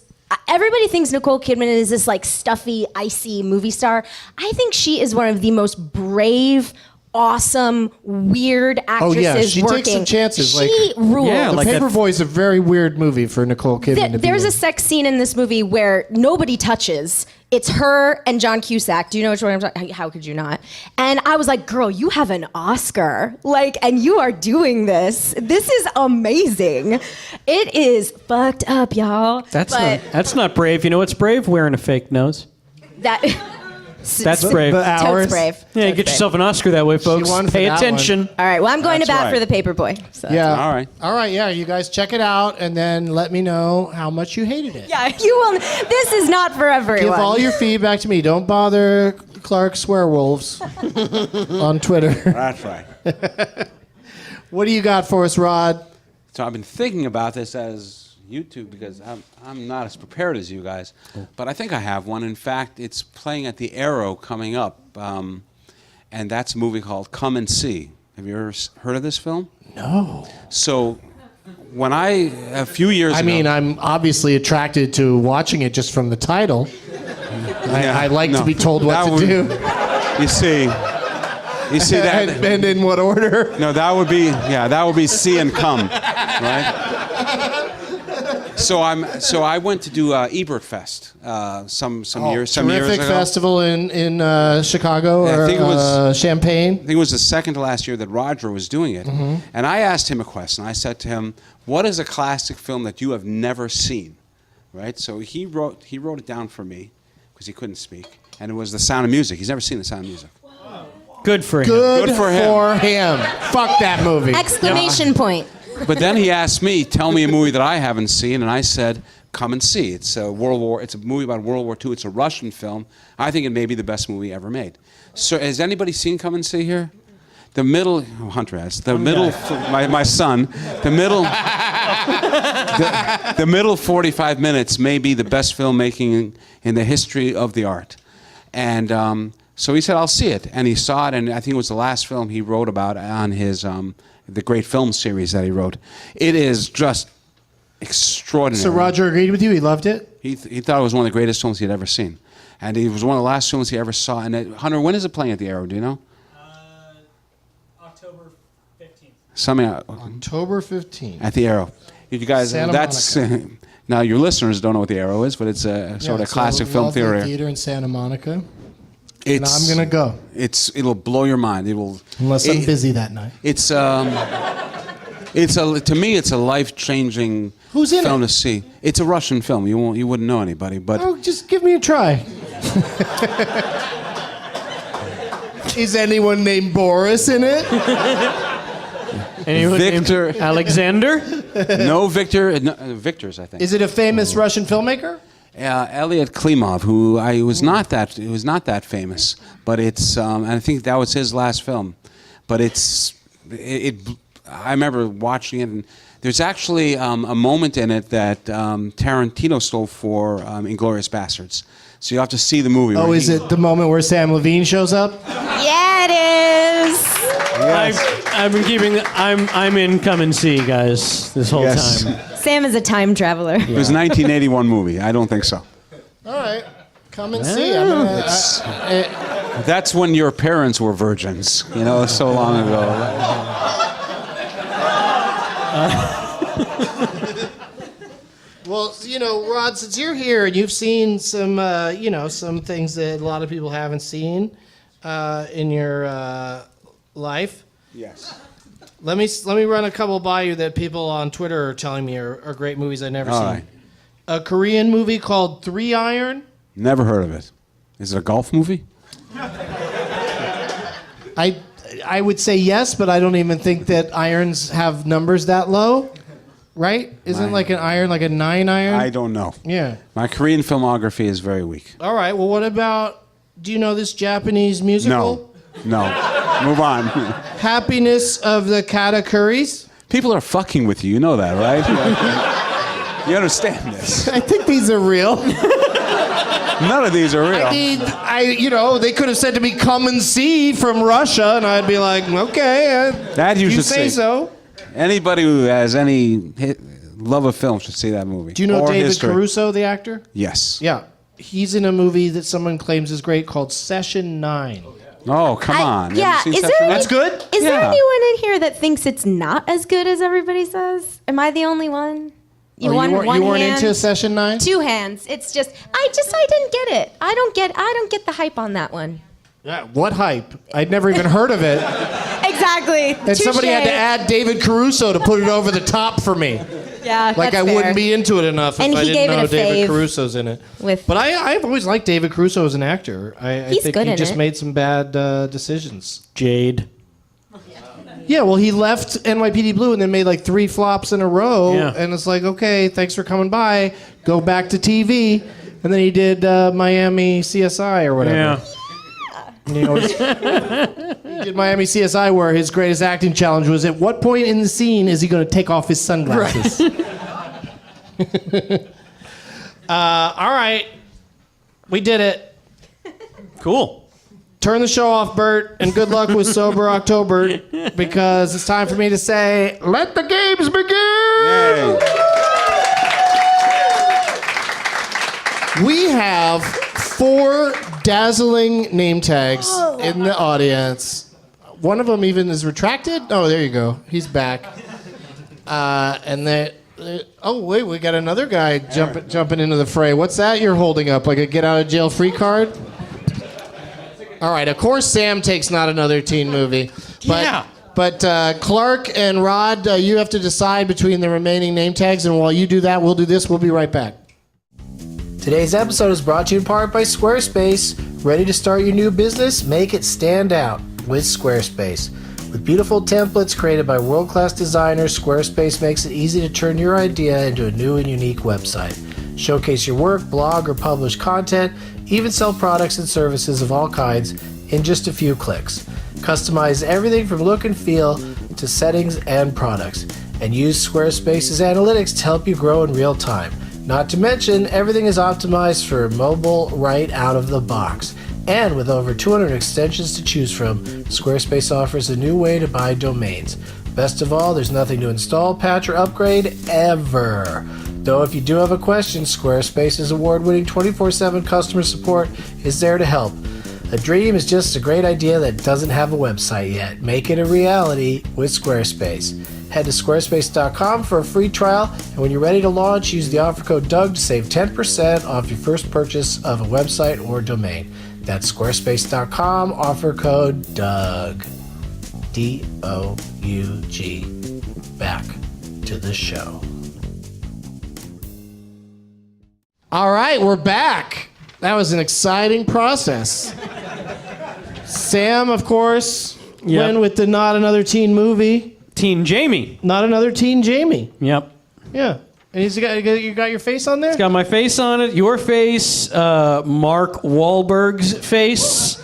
Everybody thinks Nicole Kidman is this like stuffy, icy movie star. I think she is one of the most brave, awesome, weird actresses she working. takes some chances. She rules. Yeah, The like that- Paperboy is a very weird movie for Nicole Kidman to be There's in. a sex scene in this movie where nobody touches. It's her and John Cusack. Do you know which one I'm talking? How could you not? And I was like, girl, you have an Oscar. And you are doing this. This is amazing. It is fucked up, y'all. That's not brave. You know what's brave? Wearing a fake nose. That... That's brave. The Totes hours. brave. Yeah, Totes get brave. yourself an Oscar that way, folks. won for Pay that attention. All right, well, I'm going to That's bat right. for The Paperboy. So. Yeah. All right. All right, yeah. You guys check it out and then let me know how much you hated it. Yeah, you will. This is not for everyone. Give all your feedback to me. Don't bother Clarke Swearwolves on Twitter. That's right. What do you got for us, Rod? So I've been thinking about this as YouTube because I'm not as prepared as you guys, but I think I have one. In fact, it's playing at the Arrow coming up, and that's a movie called Come and See. Have you ever heard of this film? No. So when a few years ago... I mean, I'm obviously attracted to watching it just from the title. I like to be told what to do. You see that... And in what order? No, that would be See and Come, right? So I went to do Ebert Fest some years ago. Terrific festival in Chicago Yeah, I or think it was- Champaign. I think it was the second to last year that Roger was doing it. And I asked him a question. I said to him, what is a classic film that you have never seen? Right? So he wrote it down for me because he couldn't speak. And it was The Sound of Music. He's never seen The Sound of Music. Good for him. Good Good for him. Fuck that movie. Exclamation point. But then he asked me, tell me a movie that I haven't seen, and I said, Come and See. It's a movie about World War II. It's a Russian film. I think it may be the best movie ever made. So has anybody seen Come and See here? The middle, Hunter has. The middle, my son. The middle 45 minutes may be the best filmmaking in the history of the art. And so he said, I'll see it. And he saw it, and I think it was the last film he wrote about on his the great film series that he wrote. It is just extraordinary. So Roger agreed with you? He loved it? He thought it was one of the greatest films he had ever seen. And it was one of the last films he ever saw. And Hunter, when is it playing at the Arrow? Do you know? October 15th. Something October 15th. at the Arrow. You guys, Santa that's now your listeners don't know what the Arrow is, but it's a sort of classic film theater. Theater in Santa Monica. And It's I'm going to go. It'll blow your mind. Unless I'm busy that night. To me it's a life-changing Who's in film it? to see. It's a Russian film. You wouldn't know anybody, but Oh, just give me a try. Is anyone named Boris in it? Anyone Victor- named Alexander? no Victor's, I think. Is it a famous Russian filmmaker? Elliot Klimov, who was not that famous, but it's and I think that was his last film, but I remember watching it, and there's actually a moment in it that Tarantino stole for Inglourious Bastards. So you have to see the movie. Oh, where is it the moment where Samm Levine shows up? Yeah, it is. I've been keeping. I'm in Come and See, guys, this whole Yes. time. Sam is a time traveler. It was a 1981 movie. I don't think so. All right. Come and see. I'm gonna, That's when your parents were virgins, so long ago. well, Rod, since you're here and you've seen some, some things that a lot of people haven't seen in your life. Yes. Let me run a couple by you that people on Twitter are telling me are great movies I've never All seen. right. A Korean movie called 3 Iron. Never heard of it. Is it a golf movie? I would say yes, but I don't even think that irons have numbers that low. Right? Isn't like an iron like a 9 iron? I don't know. Yeah. My Korean filmography is very weak. All right. Well, what about? Do you know this Japanese musical? No. Move on. Happiness of the Katakuris. People are fucking with you. You know that, right? You understand this. I think these are real. None of these are real. They could have said to me, "Come and see" from Russia, and I'd be like, "Okay, That you you should say see. so." Anybody who has any love of film should see that movie. Do you know Or David history. Caruso, the actor? Yes. Yeah, he's in a movie that someone claims is great called Session 9. Oh, come on. You Yeah, haven't seen is Session there Nine? That's good. Is there Yeah. anyone in here that thinks it's not as good as everybody says? Am I the only one? You weren't into Session 9? 2 hands. It's just I didn't get it. I don't get the hype on that one. Yeah, what hype? I'd never even heard of it. Exactly. And somebody had to add David Caruso to put it over the top for me. Yeah, Like that's I fair. wouldn't be into it enough And if I he didn't gave it know a David fave Caruso's in it. But I've always liked David Caruso as an actor. I He's think good he in just it. made some bad decisions. Jade. Yeah, well, he left NYPD Blue and then made like 3 flops in a row. Yeah. And it's like, okay, thanks for coming by. Go back to TV. And then he did Miami CSI or whatever. Yeah. And, he did Miami CSI where his greatest acting challenge was at what point in the scene is he going to take off his sunglasses? All right. We did it. Cool. Turn the show off, Bert, and good luck with Sober October because it's time for me to say, let the games begin! Yay. We have 4 dazzling name tags in the audience. One of them even is retracted. Oh, there you go. He's back. And they... Oh, wait, we got another guy jumping into the fray. What's that you're holding up? Like a get-out-of-jail-free card? All right, of course Sam takes not another teen movie. But, Yeah. But Clarke and Rod, you have to decide between the remaining name tags, and while you do that, we'll do this. We'll be right back. Today's episode is brought to you in part by Squarespace. Ready to start your new business? Make it stand out with Squarespace. With beautiful templates created by world-class designers, Squarespace makes it easy to turn your idea into a new and unique website. Showcase your work, blog, or publish content, even sell products and services of all kinds in just a few clicks. Customize everything from look and feel to settings and products. And use Squarespace's analytics to help you grow in real time. Not to mention, everything is optimized for mobile right out of the box. And with over 200 extensions to choose from, Squarespace offers a new way to buy domains. Best of all, there's nothing to install, patch, or upgrade ever. Though if you do have a question, Squarespace's award-winning 24/7 customer support is there to help. A dream is just a great idea that doesn't have a website yet. Make it a reality with Squarespace. Head to squarespace.com for a free trial, and when you're ready to launch, use the offer code DOUG to save 10% off your first purchase of a website or domain. That's squarespace.com, offer code DOUG. D-O-U-G. Back to the show. All right, we're back. That was an exciting process. Sam, of course, went with the Not Another Teen movie. Teen Jamie. Not Another Teen Jamie. Yep. Yeah. And you got your face on there? It's got my face on it, your face, Mark Wahlberg's face,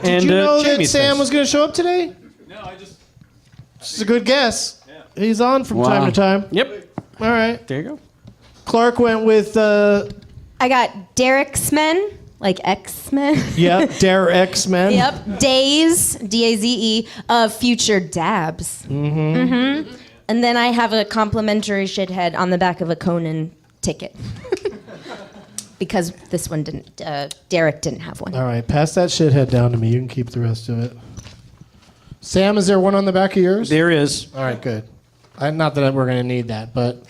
and Did you know that Jamie's Sam face. was going to show up today? No, I just. It's a good guess. Yeah. He's on from time to time. Yep. All right. There you go. Clarke went with, I got Derek's Men, like X-Men. Dare X-Men. Yep. Days, D-A-Z-E, of Future Dabs. Mm-hmm. And then I have a complimentary shithead on the back of a Conan ticket. Because this one didn't, Derek didn't have one. All right, pass that shithead down to me. You can keep the rest of it. Sam, is there one on the back of yours? There is. All right, good. Not that we're going to need that, but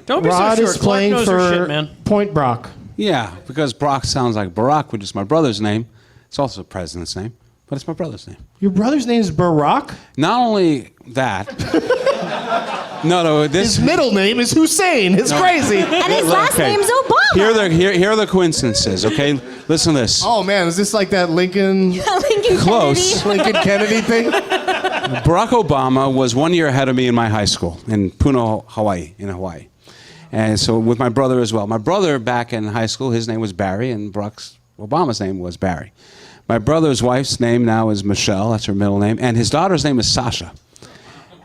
Don't be Rod so is short. Clarke playing knows her for shit, man. Point Brock. Yeah, because Brock sounds like Barack, which is my brother's name. It's also the president's name. but it's my brother's name. Your brother's name is Barack? Not only that. No, this... His middle name is Hussein. It's crazy. And his last name's Obama. Here are the coincidences, okay? Listen to this. Oh, man, is this like that Lincoln Close. Lincoln Kennedy thing? Barack Obama was 1 year ahead of me in my high school in Puno, Hawaii, And so with my brother as well. My brother back in high school, his name was Barry, and Barack Obama's name was Barry. My brother's wife's name now is Michelle, that's her middle name, and his daughter's name is Sasha.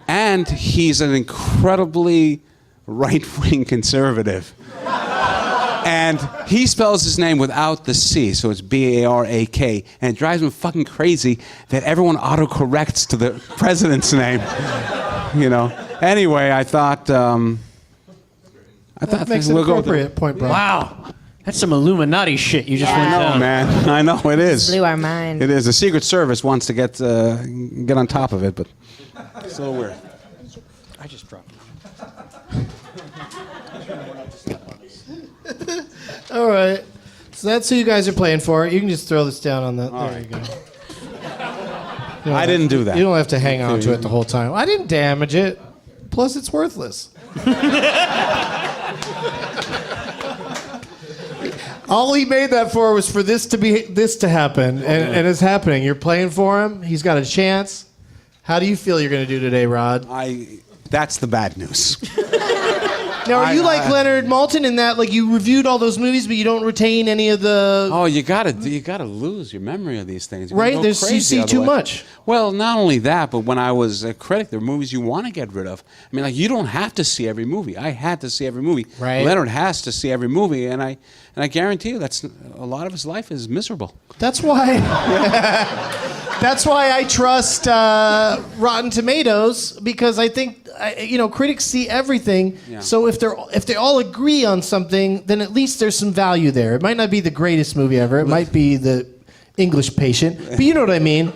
And he's an incredibly right-wing conservative. And he spells his name without the C, so it's B-A-R-A-K. And it drives him fucking crazy that everyone autocorrects to the president's name. Anyway, I thought That makes an we'll go with appropriate point, bro. Wow. That's some Illuminati shit you just went down. man. I know it is. Blew our mind. It is. The Secret Service wants to get on top of it, but it's a little weird. I just dropped it. All right. So that's who you guys are playing for. You can just throw this down on that. There you go. I didn't do that. You don't have to hang on to it the whole time. I didn't damage it. Plus, it's worthless. All he made that for was for this to happen, and it's happening. You're playing for him. He's got a chance. How do you feel you're going to do today, Rod? That's the bad news. Now, are you like Leonard Maltin in that, like, you reviewed all those movies, but you don't retain any of the... Oh, you gotta lose your memory of these things. Right? You see too much. Well, not only that, but when I was a critic, there were movies you want to get rid of. I mean, like, you don't have to see every movie. I had to see every movie. Right. Leonard has to see every movie, and I guarantee you that's a lot of his life is miserable. That's why... That's why I trust Rotten Tomatoes, because I think critics see everything. Yeah. So if they all agree on something, then at least there's some value there. It might not be the greatest movie ever. It might be The English Patient, but you know what I mean.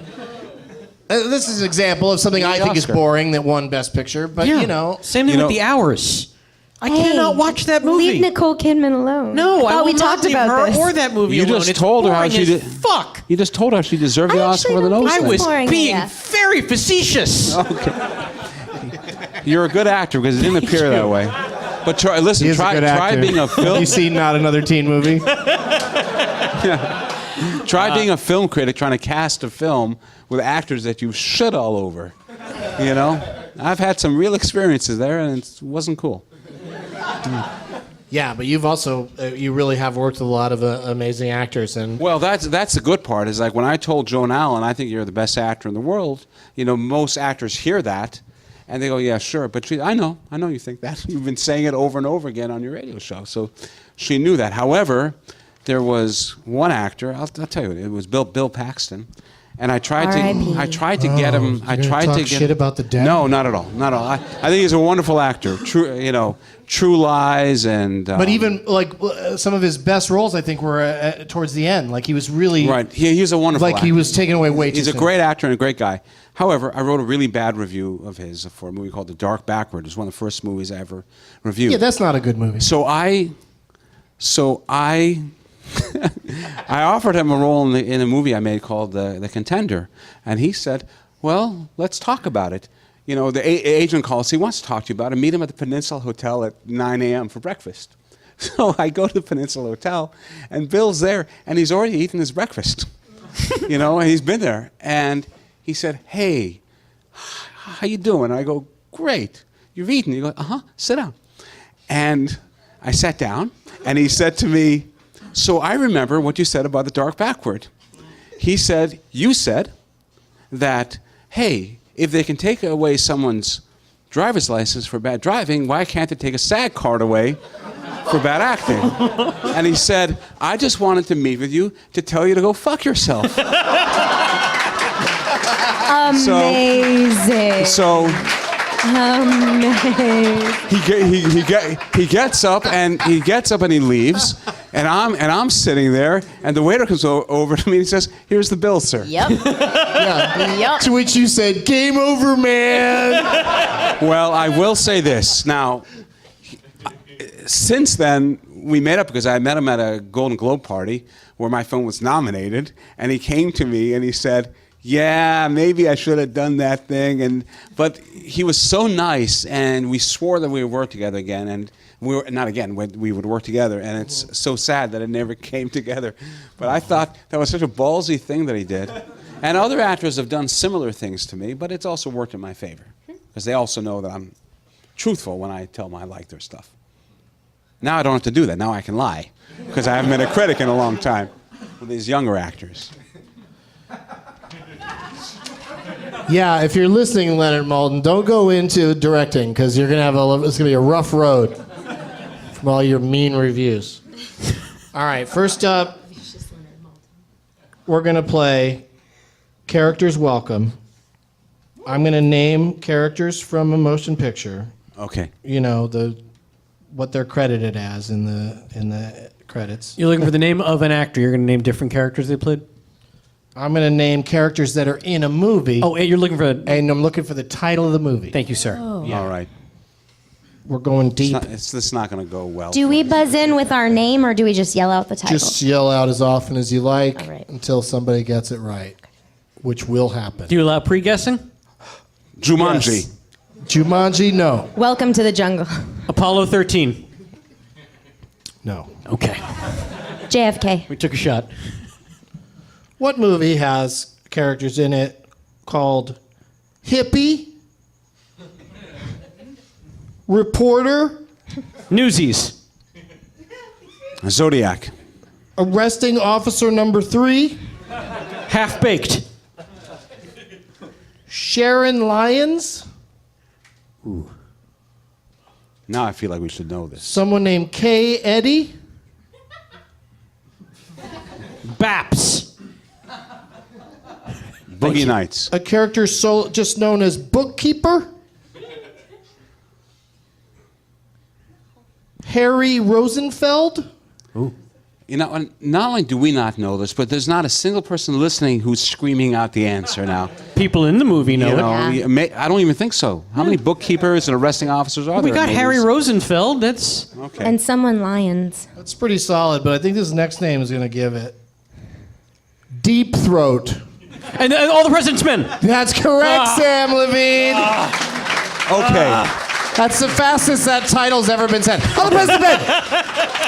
This is an example of something I think is boring that won Best Picture. But Same thing with The Hours. I cannot watch that movie. Leave Nicole Kidman alone. No, I thought will we not talked leave about her this. or that movie You alone. just It's told her how boring she as did. Fuck. You just told her she deserved the I Oscar actually for the don't nose. think I was boring, being yeah. very facetious. You're a good actor because it didn't appear that way. But try being a film. You see Not Another Teen Movie? Try being a film critic trying to cast a film with actors that you shit all over. I've had some real experiences there, and it wasn't cool. Yeah, but you've also you really have worked with a lot of amazing actors, and well, that's the good part. Is like when I told Joan Allen, I think you're the best actor in the world. Most actors hear that, and they go, "Yeah, sure." But I know you think that. You've been saying it over and over again on your radio show, so she knew that. However, there was one actor. I'll tell you, it was Bill Paxton. And I tried to get him. I tried to get shit about the dead. No, not at all. I think he's a wonderful actor. True Lies and. But even like some of his best roles, I think, were towards the end. Like he was really right. He's a wonderful. Like actor. he was taken away way too He's a soon. great actor and a great guy. However, I wrote a really bad review of his for a movie called The Dark Backward. It was one of the first movies I ever reviewed. Yeah, that's not a good movie. So I offered him a role in a movie I made called The Contender, and he said, "Well, let's talk about it." The agent calls. He wants to talk to you about it. Meet him at the Peninsula Hotel at 9 a.m. for breakfast. So I go to the Peninsula Hotel, and Bill's there, and he's already eaten his breakfast. And he's been there, and he said, "Hey, how you doing?" I go, "Great. You've eaten." He goes, "Uh-huh. Sit down." And I sat down, and he said to me, "So I remember what you said about The Dark Backward." He said, "You said that, hey, if they can take away someone's driver's license for bad driving, why can't they take a SAG card away for bad acting?" And he said, "I just wanted to meet with you to tell you to go fuck yourself." Amazing. So he gets up and he leaves, and I'm sitting there, and the waiter comes over to me and he says, "Here's the bill, sir." Yep. Yep. To which you said, "Game over, man." Well, I will say this now. Since then, we made up because I met him at a Golden Globe party where my film was nominated, and he came to me and he said, yeah, maybe I should have done that thing. But he was so nice, and we swore that we would work together again. And we were not again. We would work together, and it's so sad that it never came together. But I thought that was such a ballsy thing that he did. And other actors have done similar things to me, but it's also worked in my favor because they also know that I'm truthful when I tell them I like their stuff. Now I don't have to do that. Now I can lie because I haven't been a critic in a long time with these younger actors. Yeah, if you're listening, Leonard Maltin, don't go into directing because you're gonna it's gonna be a rough road from all your mean reviews. All right, first up, we're gonna play Characters Welcome. I'm gonna name characters from a motion picture. Okay. You know what they're credited as in the credits. You're looking for the name of an actor. You're going to name different characters they played? I'm gonna name characters that are in a movie. Oh, and you're looking for... And I'm looking for the title of the movie. Thank you, sir. All right. We're going deep. This is not going to go well. Do we buzz in with our name, or do we just yell out the title? Just yell out as often as you like All right. until somebody gets it right, which will happen. Do you allow pre-guessing? Jumanji. Yes. Jumanji, no. Welcome to the jungle. Apollo 13. No. Okay. JFK. We took a shot. What movie has characters in it called Hippie, Reporter, Newsies. Zodiac. Arresting Officer Number 3, Half-Baked. Sharon Lyons, Now I feel like we should know this. someone named Kay Eddy, Baps. Boogie Nights. a character just known as Bookkeeper, Harry Rosenfeld. You know, not only do we not know this, but there's not a single person listening who's screaming out the answer now. People in the movie know You it. know, I don't even think so. How many bookkeepers and arresting officers are We there? got in Harry movies? Rosenfeld. That's... Okay. And someone lions. That's pretty solid, but I think this next name is going to give it. Deep Throat. And All the President's Men. That's correct, Samm Levine. Okay. That's the fastest that title's ever been said. All the President's Men.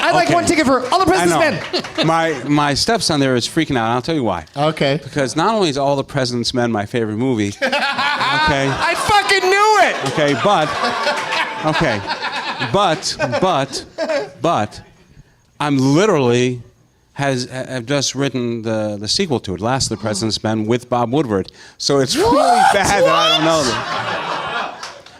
I'd like Okay. one ticket for All the I President's Men. know. My stepson there is freaking out, and I'll tell you why. Okay. Because not only is All the President's Men my favorite movie, okay, I fucking knew it. but I'm literally have just written the sequel to it, Last of the President's Men, with Bob Woodward. So it's really bad that I don't know that.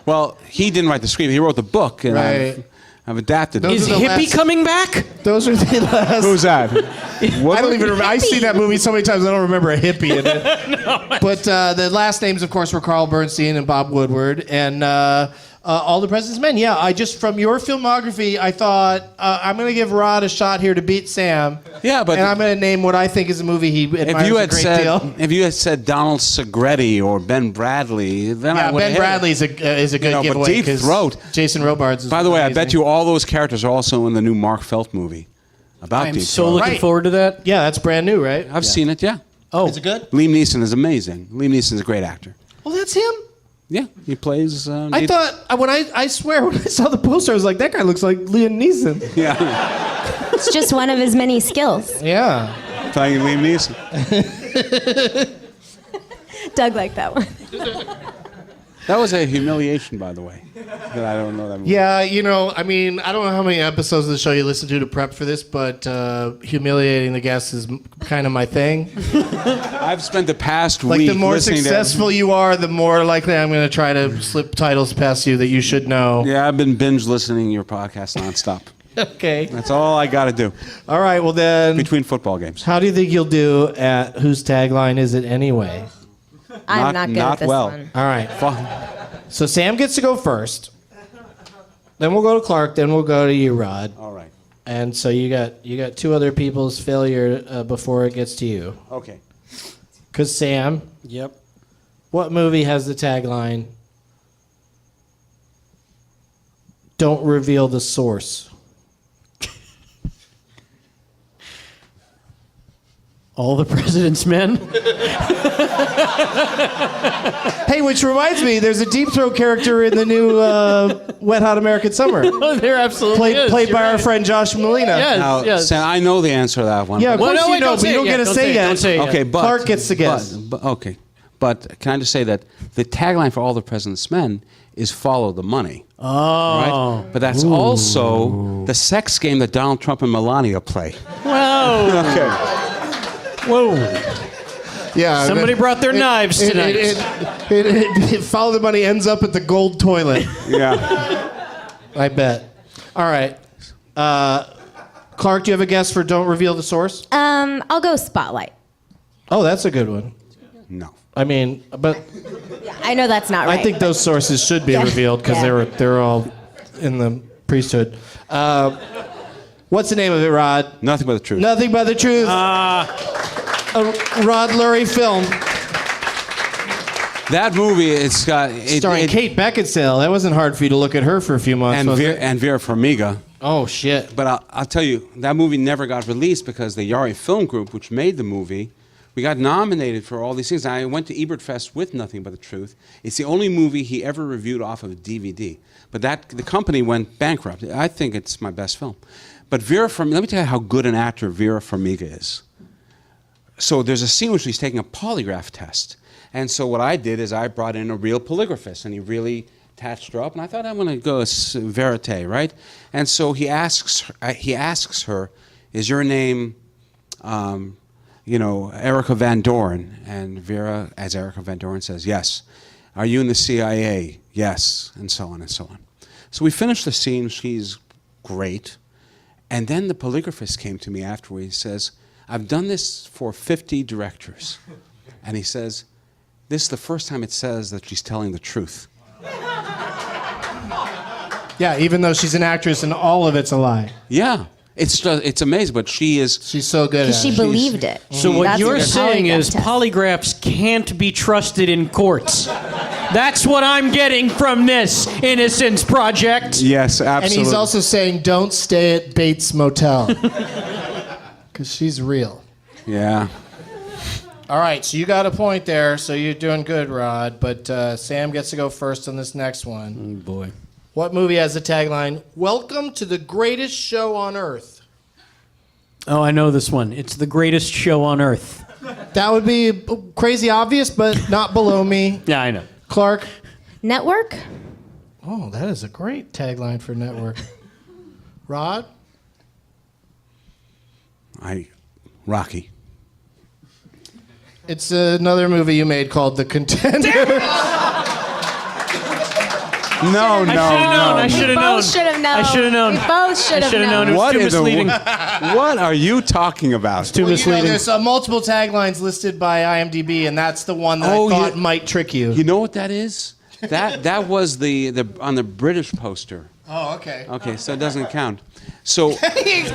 Well, he didn't write the script. He wrote the book, and Right. I've adapted it. Those Is are the Hippie last- coming back? Those are the last. Who's that? I don't even remember. I've seen that movie so many times I don't remember a hippie in it. But the last names, of course, were Carl Bernstein and Bob Woodward, and All the President's Men. Yeah, I just from your filmography, I thought I'm going to give Rod a shot here to beat Sam. Yeah, but and I'm going to name what I think is a movie he admires a great deal. If you had said Donald Segretti or Ben Bradley, then I Yeah, would Ben have Bradley is a good but giveaway. Deep 'cause Throat. Jason Robards. Is By the way, I bet amazing. you all those characters are also in the new Mark Felt movie about I'm Deep so Throat. looking Right. forward to that. Yeah, that's brand new, right? I've seen it, yeah. Oh, Is it good? Liam Neeson is amazing. Liam Neeson's a great actor. Oh, that's him. Yeah, he plays. I thought I swear when I saw the poster, I was like, that guy looks like Liam Neeson. Yeah, It's just one of his many skills. Yeah. playing Liam Neeson. Doug liked that one. That was a humiliation, by the way. That I don't know that movie. Yeah, you know, I mean, I don't know how many episodes of the show you listen to prep for this, but humiliating the guests is kind of my thing. I've spent the past Like, week the more listening successful you are, the more likely I'm going to try to slip titles past you that you should know. to. Yeah, I've been binge listening to your podcast nonstop. Okay. That's all I got to do All right, well then, between football games. how do you think you'll do at Whose Tagline Is It Anyway? I'm not good not at this well. one. All right. Fu- So Sam gets to go first. Then we'll go to Clarke. Then we'll go to you, Rod. All right. And so you got two other people's failure before it gets to you. Okay. Because Sam, yep. what movie has the tagline, "Don't reveal the source"? All the President's Men. Hey, which reminds me, there's a Deep Throat character in the new Wet Hot American Summer. Oh, there absolutely is. Played by You're our right. friend Josh Molina. Yes, Now, yes. Sam, I know the answer to that one. Yeah, of but- course no, you wait, know, don't but say you it don't yet. get to Don't say say it. yet. Don't say it yet. Okay, but Clarke gets to guess. Okay, but can I just say that the tagline for All the President's Men is "Follow the Money." Oh. Right? But that's also the sex game that Donald Trump and Melania play. Whoa. Okay. Whoa. Yeah, Somebody brought their knives tonight. Follow the Money ends up at the gold toilet. Yeah. I bet. All right. Clarke, do you have a guess for Don't Reveal the Source? I'll go Spotlight. Oh, that's a good one. No. I mean, but I know that's not right. I think those sources should be Yeah. revealed because Yeah. they're all in the priesthood. What's the name of it, Rod? Nothing but the truth. Nothing But the Truth. A Rod Lurie film That movie, it's got starring Kate Beckinsale. That wasn't hard for you to look at her for a few months, and was Vera, it? and Vera Farmiga. Oh shit! But I'll tell you, that movie never got released because the Yari Film Group, which made the movie, we got nominated for all these things. I went to Ebert Fest with Nothing But the Truth. It's the only movie he ever reviewed off of a DVD. But the company went bankrupt. I think it's my best film. But Vera Farmiga, let me tell you how good an actor Vera Farmiga is. So there's a scene where she's taking a polygraph test. And so what I did is I brought in a real polygraphist, and he really attached her up, and I thought I'm going to go verite, right? And so he asks her, is your name, Erica Van Doren? And Vera, as Erica Van Doren, says, yes. Are you in the CIA? Yes, and so on and so on. So we finished the scene. She's great. And then the polygraphist came to me afterwards. He says, I've done this for 50 directors. And he says, this is the first time it says that she's telling the truth. Yeah, even though she's an actress and all of it's a lie. Yeah, it's amazing, but she's so good at Because she it. believed it. So what That's you're the saying polygraph is test. polygraphs can't be trusted in courts. That's what I'm getting from this Innocence Project. Yes, And absolutely. he's also saying, don't stay at Bates Motel. Because she's real. Yeah. All right, so you got a point there, so you're doing good, Rod. But Sam gets to go first on this next one. Oh boy. What movie has the tagline, Welcome to the Greatest Show on Earth? Oh, I know this one. It's the greatest show on earth. That would be crazy obvious, but not below me. Yeah, I know. Clarke? Network? Oh, that is a great tagline for Network. Rod? Rocky. It's another movie you made called The Contender. No. I should have known. Both should have known. I should have known. We both should have should have known. known. It was What too in the misleading. What are you talking about? Too misleading. There's multiple taglines listed by IMDb, and that's the one that I thought might trick you. You know what that is? That was the on the British poster. Oh, okay. Okay, so it doesn't count. So can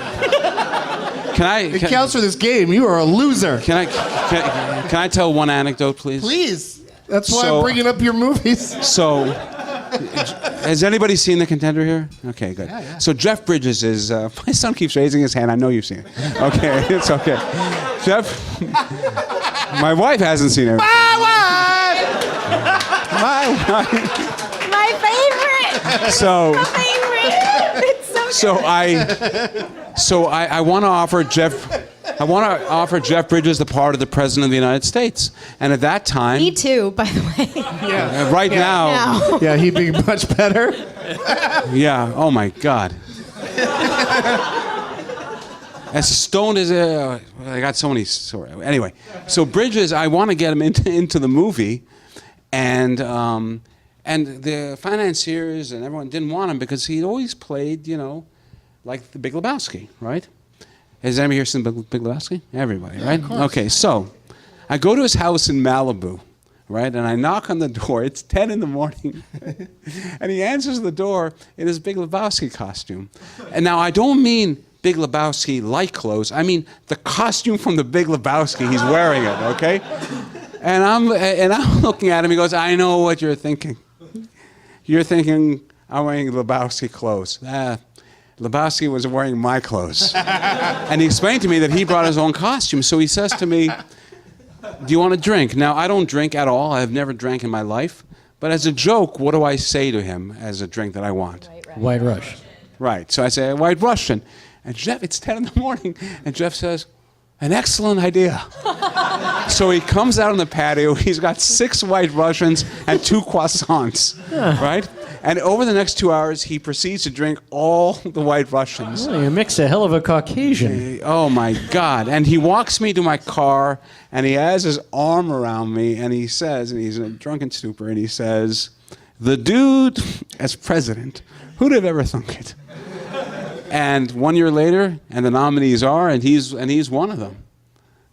It counts for this game. You are a loser. Can I tell one anecdote, please? Please. That's why So- I'm bringing up your movies. So, has anybody seen The Contender here? Okay, good. Yeah. So Jeff Bridges is. My son keeps raising his hand. I know you've seen it. Okay, it's okay. Jeff. My wife hasn't seen it. My wife. My favorite. So. Favorite. It's so good. So I want to offer Jeff. I want to offer Jeff Bridges the part of the President of the United States. And at that time, Me too, by the way. right now, Now. Yeah, he'd be much better. yeah. Oh my God. As stoned as I got so many. Anyway, so Bridges, I want to get him into the movie, and the financiers and everyone didn't want him because he always played, like the Big Lebowski, right? Has anybody here seen Big Lebowski? Everybody, right? Okay, so I go to his house in Malibu, right? And I knock on the door. It's 10 in the morning. And he answers the door in his Big Lebowski costume. And now I don't mean Big Lebowski like clothes. I mean the costume from the Big Lebowski. He's wearing it, okay? And I'm looking at him. He goes, I know what you're thinking. You're thinking I'm wearing Lebowski clothes. Let Lebowski was wearing my clothes. And he explained to me that he brought his own costume. So he says to me, do you want a drink? Now, I don't drink at all. I've never drank in my life. But as a joke, what do I say to him as a drink that I want? White Russian. Right. So I say, White Russian. And Jeff, it's 10 in the morning. And Jeff says, an excellent idea. So he comes out on the patio. He's got 6 White Russians and 2 croissants. Right? And over the next 2 hours, he proceeds to drink all the White Russians. Oh, you mix a hell of a Caucasian. Oh, my God. And he walks me to my car, and he has his arm around me, and he says, and he's in a drunken stupor, and he says, the dude as president, who'd have ever thunk it? And 1 year later, and the nominees are, and he's one of them.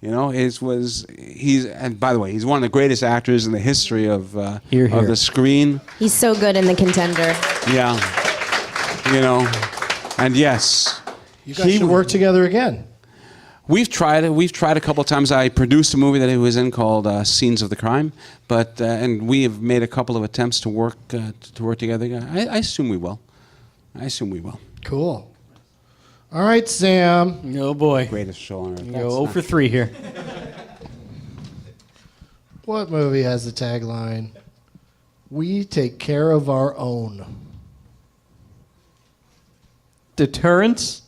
You know, and by the way, he's one of the greatest actors in the history of the screen. He's so good in The Contender. Yeah. You know, and yes. You guys should work together again. We've tried it. We've tried a couple of times. I produced a movie that he was in called Scenes of the Crime, but and we have made a couple of attempts to work together. I assume we will. Cool. All right, Sam. Oh, boy. Greatest show on earth. Go 0 for 3 here. What movie has the tagline, "We take care of our own"? Deterrence?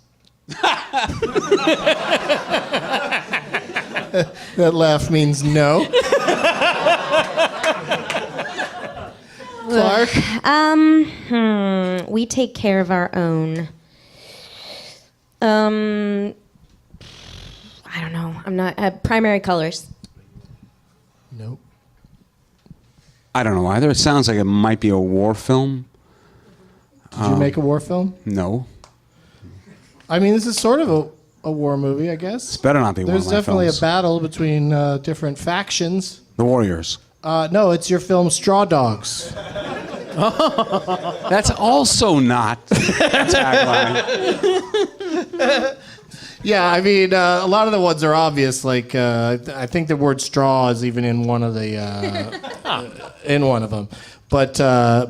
That laugh means no. Clarke? We take care of our own. I don't know. I'm not primary colors. Nope. I don't know either. It sounds like it might be a war film. Did you make a war film? No. I mean, this is sort of a war movie, I guess. It's better not be one of There's my definitely films. a battle between different factions. The Warriors. No, it's your film Straw Dogs. That's also not tagline. Yeah, I mean, a lot of the ones are obvious. Like, I think the word straw is even in one of the in one of them. But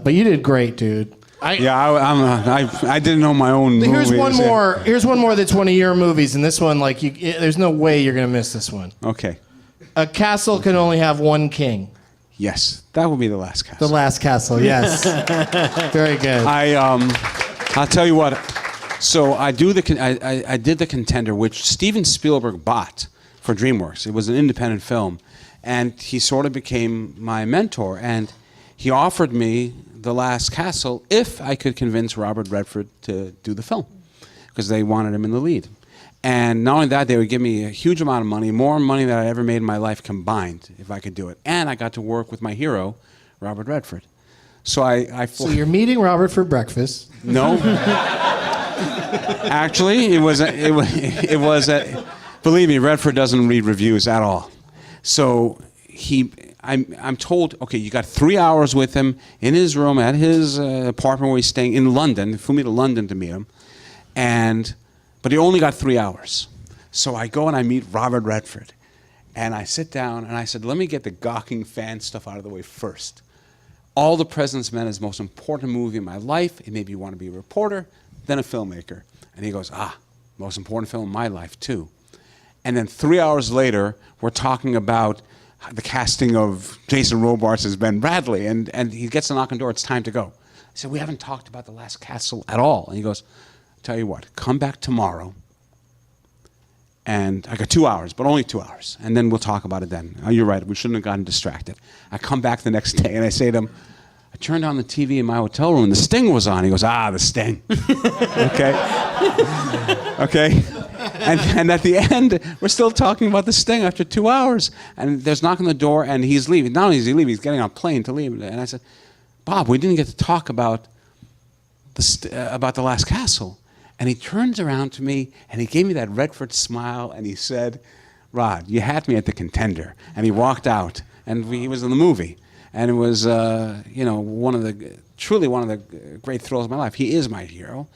you did great, dude. I didn't know my own movie. Here's one more. Here's one more that's one of your movies, and this one, like, there's no way you're gonna miss this one. Okay. A castle can only have one king. Yes, that will be The Last Castle. The Last Castle. Yes. Very good. I'll tell you what. So I did The Contender, which Steven Spielberg bought for DreamWorks. It was an independent film, and he sort of became my mentor. And he offered me The Last Castle if I could convince Robert Redford to do the film, because they wanted him in the lead. And not only that, they would give me a huge amount of money, more money than I ever made in my life combined, if I could do it. And I got to work with my hero, Robert Redford. So So you're meeting Robert for breakfast. No. Actually, it was believe me, Redford doesn't read reviews at all. So I'm told, okay, you got 3 hours with him in his room at his apartment where he's staying in London. They flew me to London to meet him. But he only got 3 hours. So I go and I meet Robert Redford. And I sit down and I said, let me get the gawking fan stuff out of the way first. All the President's Men is the most important movie in my life. It made me want to be a reporter, then a filmmaker. And he goes, most important film in my life too. And then 3 hours later, we're talking about the casting of Jason Robards as Ben Bradley. And he gets a knock on the door, it's time to go. I said, we haven't talked about The Last Castle at all. And he goes, tell you what, come back tomorrow. And I got 2 hours, but only 2 hours. And then we'll talk about it then. Oh, you're right, we shouldn't have gotten distracted. I come back the next day and I say to him, I turned on the TV in my hotel room and the Sting was on. He goes, the Sting. Okay. Okay. And at the end, we're still talking about the Sting after 2 hours. And there's a knock on the door and he's leaving. Not only is he leaving, he's getting on a plane to leave. And I said, Bob, we didn't get to talk about The Last Castle. And he turns around to me, and he gave me that Redford smile, and he said, Rod, you had me at The Contender. And he walked out, and he was in the movie. And it was, truly one of the great thrills of my life. He is my hero.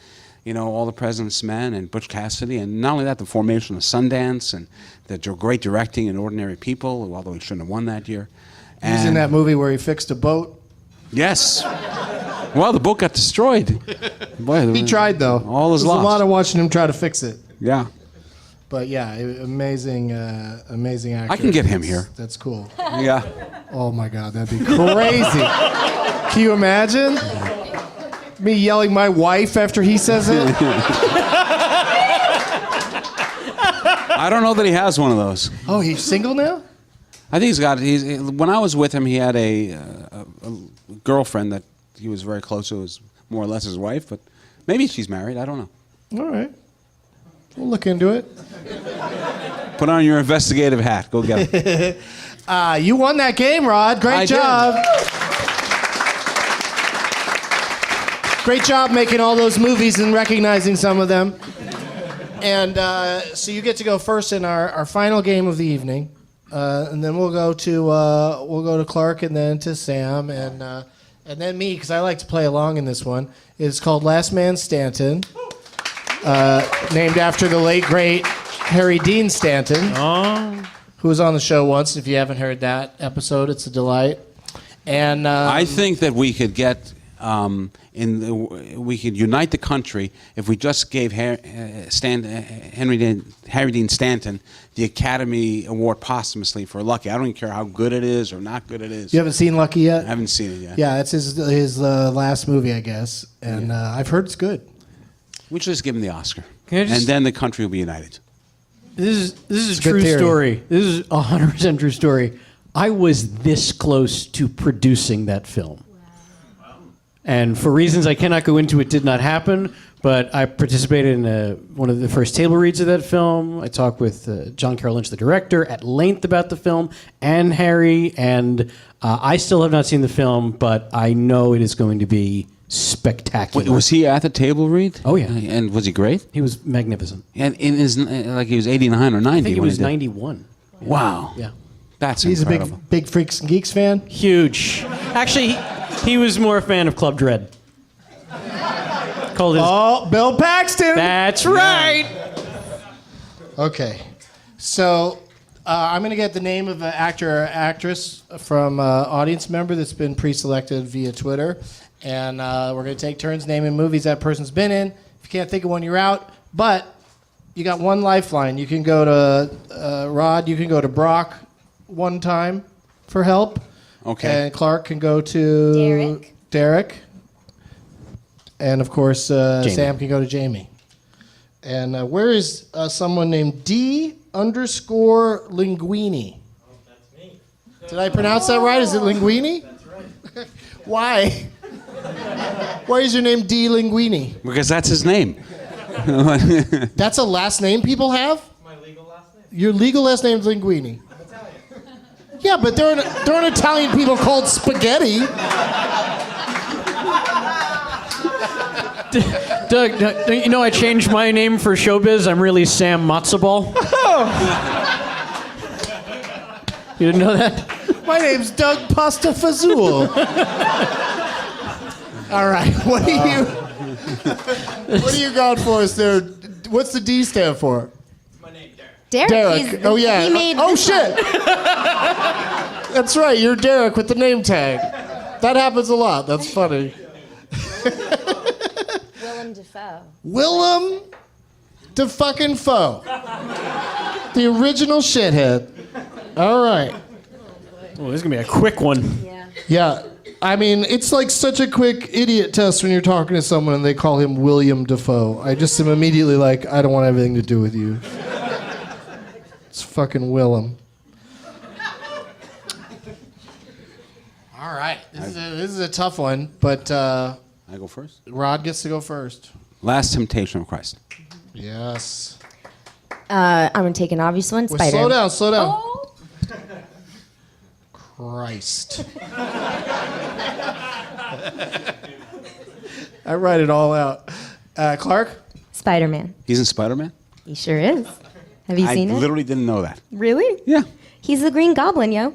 You know, All the President's Men and Butch Cassidy. And not only that, the formation of Sundance and the great directing in Ordinary People, although he shouldn't have won that year. He's in that movie where he fixed a boat. Yes. Well, the book got destroyed. Boy, He tried though. All is There's lost. a lot of watching him try to fix it. Yeah. But yeah, amazing actor. I can get him here. That's cool. Yeah. Oh my God, that'd be crazy. Can you imagine me yelling my wife after he says it? I don't know that he has one of those. Oh, he's single now? I think when I was with him, he had a girlfriend that he was very close to. It was more or less his wife, but maybe she's married. I don't know. All right. We'll look into it. Put on your investigative hat. Go get it. You won that game, Rod. Great job. Great job making all those movies and recognizing some of them. And so you get to go first in our final game of the evening, and then we'll go to Clarke and then to Samm and then me, because I like to play along in this one. It's called Last Man Stanton, named after the late great Harry Dean Stanton, who was on the show once. If you haven't heard that episode, it's a delight. And I think that we could get we could unite the country if we just gave Harry Dean Stanton the Academy Award posthumously for Lucky. I don't even care how good it is or not good it is. You haven't seen Lucky yet? I haven't seen it yet. Yeah, it's his last movie, I guess, and I've heard it's good. We should just give him the Oscar, Can I just- and then the country will be united. This is a good true theory. story. This is 100% true story. I was this close to producing that film. And for reasons I cannot go into, it did not happen. But I participated in one of the first table reads of that film. I talked with John Carroll Lynch, the director, at length about the film, and Harry. And I still have not seen the film, but I know it is going to be spectacular. Wait, was he at the table read? Oh, yeah. And was he great? He was magnificent. And in his like he was 89 or 90. I think he when was did. 91. Wow. Yeah. That's He's incredible. a big Freaks and Geeks fan. Huge. Actually, he was more a fan of Club Dread. Called his. Oh, Bill Paxton. That's right. Okay, so I'm going to get the name of an actor or actress from audience member that's been pre-selected via Twitter, and we're going to take turns naming movies that person's been in. If you can't think of one, you're out. But you got one lifeline. You can go to Rod. You can go to Brock one time for help. Okay. And Clarke can go to Derek. And of course, Sam can go to Jamie. And where is someone named D_Linguini? Oh, that's me. Did I pronounce that right? Is it Linguini? That's right. Why? Why is your name D. Linguini? Because that's his name. That's a last name people have? My legal last name? Your legal last name is Linguini. I'm Italian. Yeah, but there are Italian people called spaghetti. Doug, don't you know I changed my name for showbiz? I'm really Sam Matzaball. You didn't know that? My name's Doug Pastafazool. All right, what do you got for us there? What's the D stand for? My name, Derek. Derek. Oh yeah. He made oh this shit. That's right. You're Derek with the name tag. That happens a lot. That's funny. Willem Dafoe. Willem Dafoe. The original shithead. All right. Oh, this is gonna be a quick one. Yeah. Yeah. I mean, it's like such a quick idiot test when you're talking to someone and they call him William Dafoe. I just am immediately like, I don't want anything to do with you. It's fucking Willem. All right. This is a tough one, but I go first? Rod gets to go first. Last Temptation of Christ. Yes. I'm gonna take an obvious one. Well, Spider. slow down. Oh. Christ. I write it all out. Clarke? Spider-Man. He's in Spider-Man? He sure is. Have you seen I it? literally didn't know that. Really? Yeah. He's the Green Goblin, yo.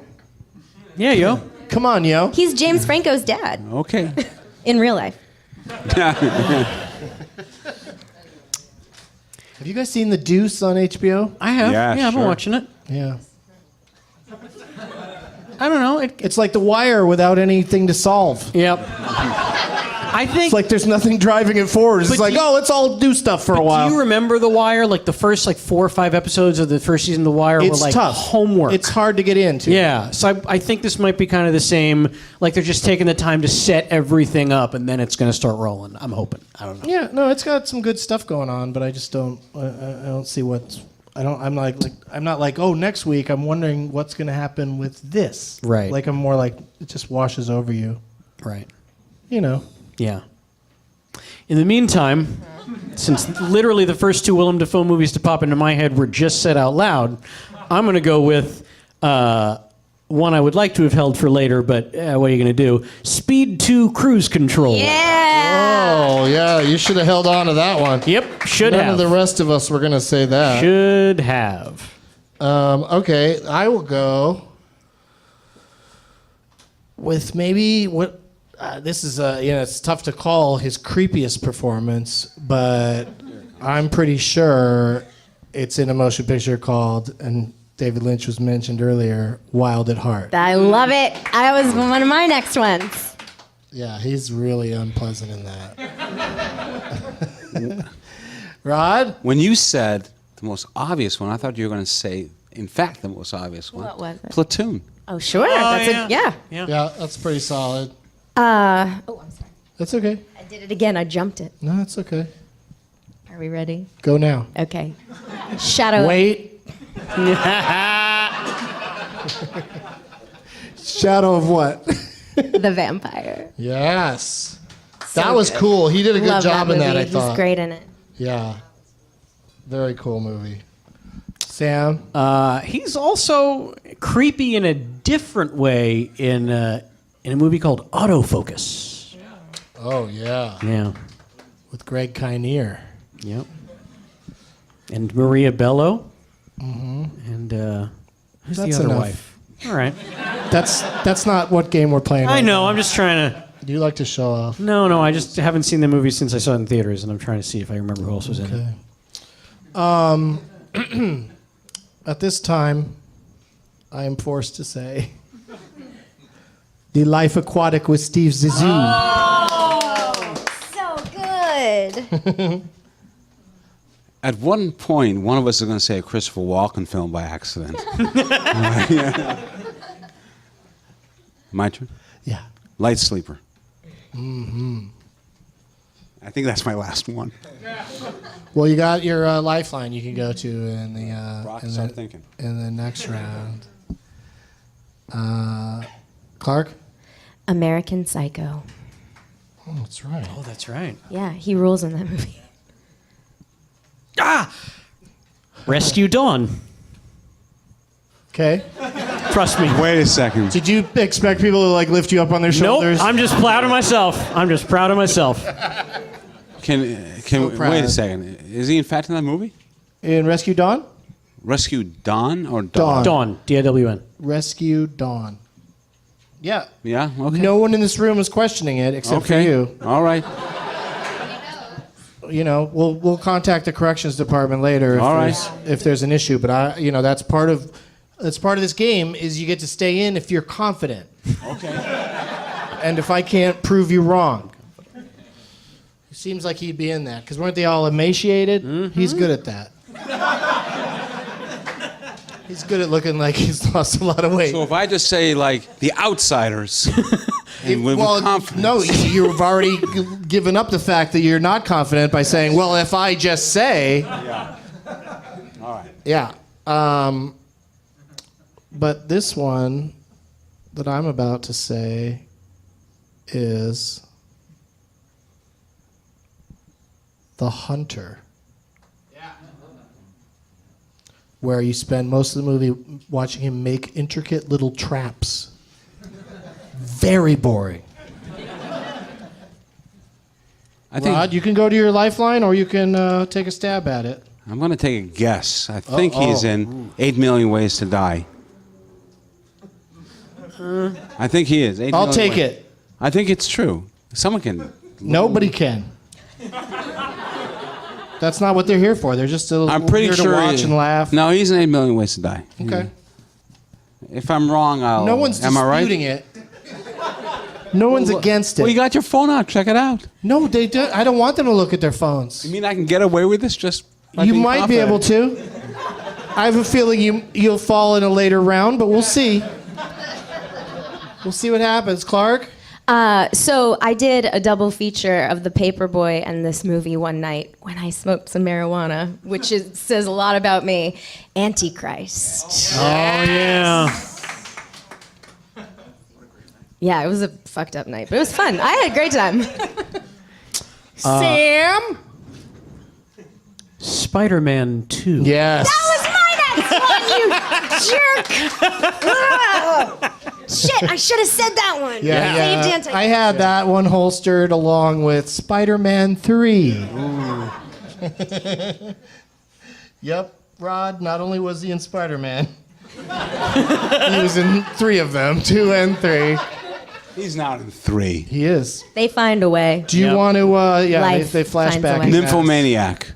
Yeah, yo. Come on, yo. He's James Franco's dad Okay. in real life. Have you guys seen The Deuce on HBO? I have. Yeah, I've been sure. watching it. Yeah. I don't know. It's like The Wire without anything to solve. Yep. I think. It's like there's nothing driving it forward. It's But like, do you- let's all do stuff for a while. Do you remember The Wire? Like the first 4 or 5 episodes of the first season of The Wire It's were like tough. homework. It's hard to get into. Yeah, so I think this might be kind of the same. Like they're just taking the time to set everything up, and then it's going to start rolling. I'm hoping. I don't know. Yeah, no, it's got some good stuff going on, but I just don't. I don't see what's. I don't. I'm I'm not like, oh, next week I'm wondering what's going to happen with this. Right. Like I'm more like it just washes over you. Right. You know. Yeah. In the meantime, since literally the first 2 Willem Dafoe movies to pop into my head were just said out loud, I'm going to go with one I would like to have held for later, but what are you going to do? Speed 2 Cruise Control. Yeah. Oh yeah, you should have held on to that one. Yep, should None have. of the rest of us were going to say that. Should have. Okay, I will go with maybe what. This is it's tough to call his creepiest performance, but I'm pretty sure it's in a motion picture called, and David Lynch was mentioned earlier, Wild at Heart. I love it. That was one of my next ones. Yeah, he's really unpleasant in that. Rod? When you said the most obvious one, I thought you were going to say, in fact, the most obvious one. What was it? Platoon. Oh, sure. That's yeah. Yeah, that's pretty solid. I'm sorry. That's okay. I did it again. I jumped it. No, that's okay. Are we ready? Go now. Okay. Shadow. Wait. Shadow of what? The vampire. Yes. So that was good. cool. He did a good Love job that in that, movie. I thought. He's great in it. Yeah. Very cool movie. Sam? He's also creepy in a different way in a movie called Autofocus. Oh, yeah. Yeah. With Greg Kinnear. Yep. And Maria Bello. Mm-hmm. And who's That's the other enough. wife? All right. That's not what game we're playing. I right know. now. I'm just trying to. You like to show off. No. I just haven't seen the movie since I saw it in theaters, and I'm trying to see if I remember who else was in it. At this time, I am forced to say The Life Aquatic with Steve Zissou. So good. At one point, one of us is going to say a Christopher Walken film by accident. My turn? Yeah. Light Sleeper. Mm-hmm. I think that's my last one. Well, you got your lifeline you can go to in the Rock, in start the, thinking. in the next round. Clarke? American Psycho. Oh, that's right. Oh, that's right. Yeah, he rules in that movie. Rescue Dawn. Okay. Trust me. Wait a second. Did you expect people to lift you up on their shoulders? Nope. I'm just proud of myself. Can proud. wait a second. Is he in fact in that movie? In Rescue Dawn? Rescue Dawn or Dawn. Dawn. D-I-W-N. Rescue Dawn. Yeah. Yeah. Okay. No one in this room is questioning it except for Okay. you. All right. We'll contact the corrections department later if All right. there's an issue. But that's part of this game is you get to stay in if you're confident. Okay. And if I can't prove you wrong. It seems like he'd be in that because weren't they all emaciated? Mm-hmm. He's good at that. He's good at looking like he's lost a lot of weight. So if I just say The Outsiders, and with confidence. No, you've already given up the fact that you're not confident by saying, well, if I just say. Yeah. All right. Yeah. But this one that I'm about to say is The Hunter. Where you spend most of the movie watching him make intricate little traps. Very boring. I think Rod, you can go to your lifeline or you can take a stab at it. I'm going to take a guess. I think he's in 8 Million Ways to Die. I think he is. 8 I'll Million take Ways. it. I think it's true. Someone can. Nobody can. That's not what they're here for. They're just I'm pretty here sure. to watch and laugh. No, he's in 8 Million Ways to Die. Okay. If I'm wrong, I'll. No one's Am I right? disputing it. No one's against it. Well, you got your phone out. Check it out. No, they don't. I don't want them to look at their phones. You mean I can get away with this just by You being might be able confident? to. I have a feeling you'll fall in a later round, but we'll see. We'll see what happens. Clarke? So I did a double feature of The Paperboy and this movie one night when I smoked some marijuana, which says a lot about me. Antichrist. Oh, yeah. Yeah, it was a fucked up night, but it was fun. I had a great time. Sam? Spider-Man 2. Yes. That was my next one, you jerk! Shit, I should have said that one. Yeah. Saved Antichrist. I had that one holstered along with Spider-Man 3. Yep, Rod, not only was he in Spider-Man, he was in 3 of them, 2 and 3. He's not in 3. He is. They find a way. Do you want to, Life they flash finds a back. way. Nymphomaniac.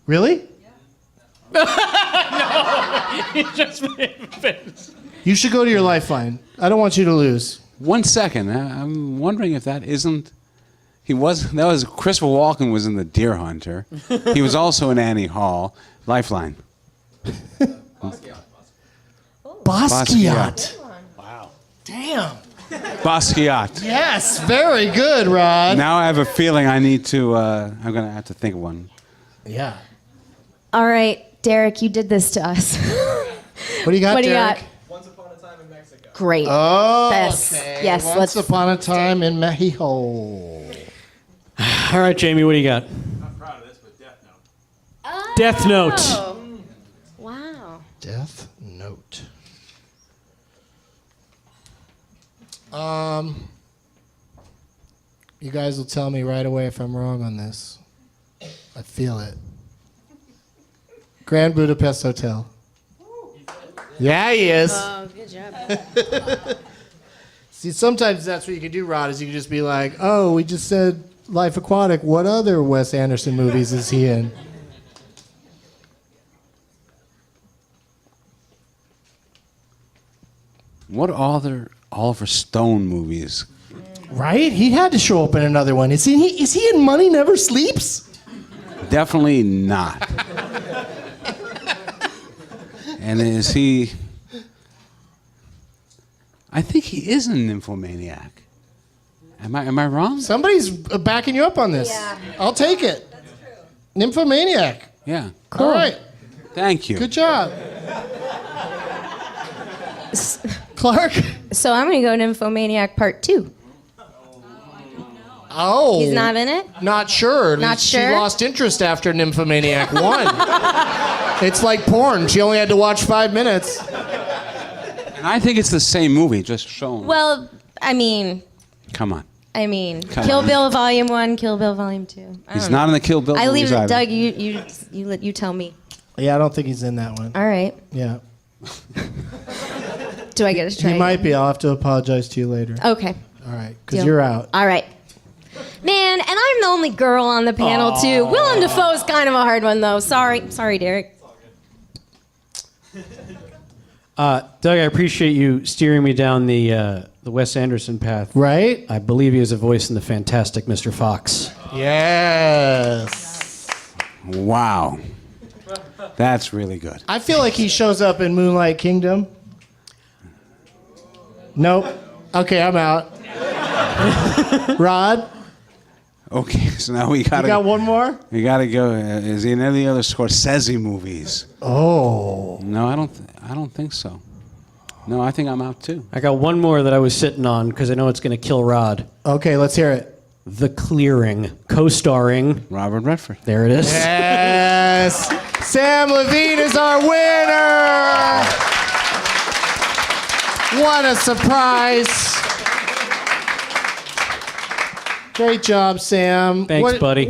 Really? He just made a face. You should go to your lifeline. I don't want you to lose. 1 second. I'm wondering if that isn't. Christopher Walken was in The Deer Hunter. He was also in Annie Hall. Lifeline. Basquiat. Wow. Damn. Basquiat. Yes, very good, Rod. Now I have a feeling I need to. I'm going to have to think of one. Yeah. All right, Derek, you did this to us. What do you got, What do you Derek? got? Once Upon a Time in Mexico. Great. Oh, Yes. okay. Yes, Once let's- upon a time in Mexico. All right, Jamie, what do you got? I'm proud of this, but Death Note. Death Note. Wow. Death Note. You guys will tell me right away if I'm wrong on this. I feel it. Grand Budapest Hotel. Yeah, he is. Oh, good job. See, sometimes that's what you can do, Rod, is you can just be like, oh, we just said Life Aquatic. What other Wes Anderson movies is he in? What other Oliver Stone movies? Right? He had to show up in another one. Is he in Money Never Sleeps? Definitely not. And is he? I think he is a nymphomaniac. Am I wrong? Somebody's backing you up on this. Yeah. I'll take it. That's true. Nymphomaniac. Yeah. All right. Thank you. Good job. Clarke? So I'm going to go Nymphomaniac Part 2. Oh. He's not in it? Not sure. Not She sure? lost interest after Nymphomaniac 1. It's like porn. She only had to watch 5 minutes. And I think it's the same movie, just shown. Well, I mean, Come on. Kill on. Bill Volume 1, Kill Bill Volume 2. He's not in the Kill Bill I leave movies it, either. Doug, you tell me. Yeah, I don't think he's in that one. All right. Yeah. Do I get to try? He might be. I'll have to apologize to you later. Okay. All right, because Deal. you're out. All right. Man, and I'm the only girl on the panel, too. Willem Dafoe's kind of a hard one, though. Sorry, Derek. Doug, I appreciate you steering me down the Wes Anderson path. Right? I believe he has a voice in the fantastic Mr. Fox. Yes. Wow. That's really good. I feel like he shows up in Moonlight Kingdom. Nope. Okay, I'm out. Rod, Okay, so now we you gotta got one more? we gotta go. Is he in any other Scorsese movies? Oh. No, I don't think so. No, I think I'm out too. I got one more that I was sitting on because I know it's going to kill Rod. Okay, let's hear it. The Clearing, co-starring. Robert Redford. There it is. Yes. Samm Levine is our winner. What a surprise. Great job, Sam. Thanks, buddy.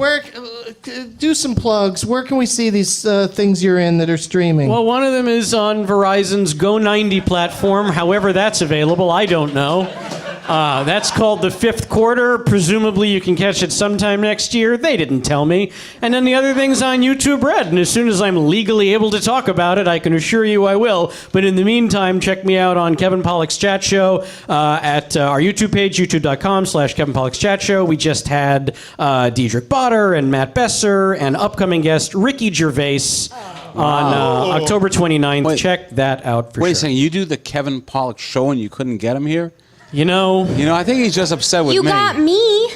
Do some plugs. Where can we see these things you're in that are streaming? Well, one of them is on Verizon's Go 90 platform. However that's available, I don't know. That's called The Fifth Quarter. Presumably you can catch it sometime next year. They didn't tell me. And then the other thing's on YouTube Red. And as soon as I'm legally able to talk about it, I can assure you I will. But in the meantime, check me out on Kevin Pollak's Chat Show at our YouTube page, youtube.com/Kevin Pollak's Chat Show. We just had Diedrich Botter and Matt Besser and upcoming guest Ricky Gervais on October 29th. Wait. Check that out for Wait sure. a second, you do the Kevin Pollak show and you couldn't get him here? You know, I think he's just upset with You me. got me.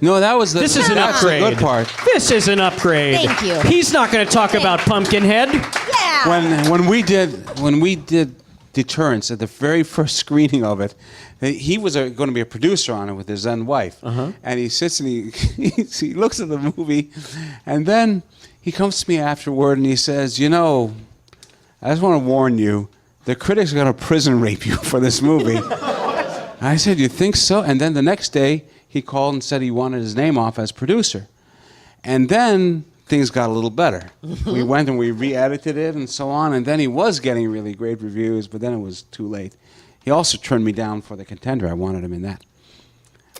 No, that was the. This is an that's the upgrade. good part. This is an upgrade. Thank you. He's not going to talk about Pumpkinhead. Yeah. When we did Deterrence at the very first screening of it, he was going to be a producer on it with his then wife, and he sits and he looks at the movie, and then he comes to me afterward and he says, I just want to warn you, the critics are going to prison rape you for this movie. I said, you think so? And then the next day, he called and said he wanted his name off as producer. And then things got a little better. We went and we re-edited it and so on, and then he was getting really great reviews, but then it was too late. He also turned me down for The Contender. I wanted him in that.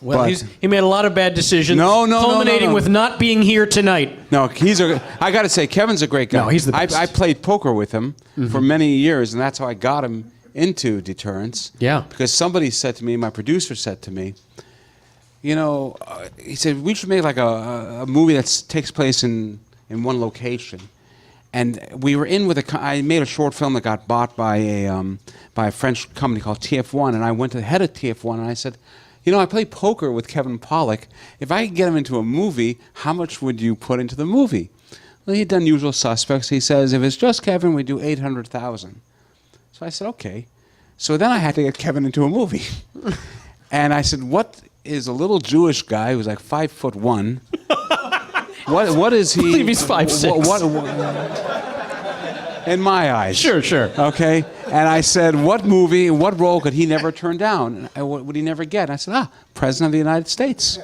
Well, he made a lot of bad decisions. Culminating with not being here tonight. No, I got to say, Kevin's a great guy. No, he's the best. I played poker with him for many years, and that's how I got him into Deterrence. Yeah. Because somebody said to me, my producer said to me, he said, we should make like a movie that takes place in one location. And we were in with I made a short film that got bought by a French company called TF1, and I went to the head of TF1 and I said, I play poker with Kevin Pollak. If I could get him into a movie, how much would you put into the movie? Well, he'd done Usual Suspects. He says, if it's just Kevin, we do $800,000. So I said, okay. So then I had to get Kevin into a movie. And I said, what is a little Jewish guy who's like 5'1"? What is he? I believe he's 5'6". In my eyes. Sure. Okay. And I said, what role could he never turn down? And what would he never get? And I said, President of the United States.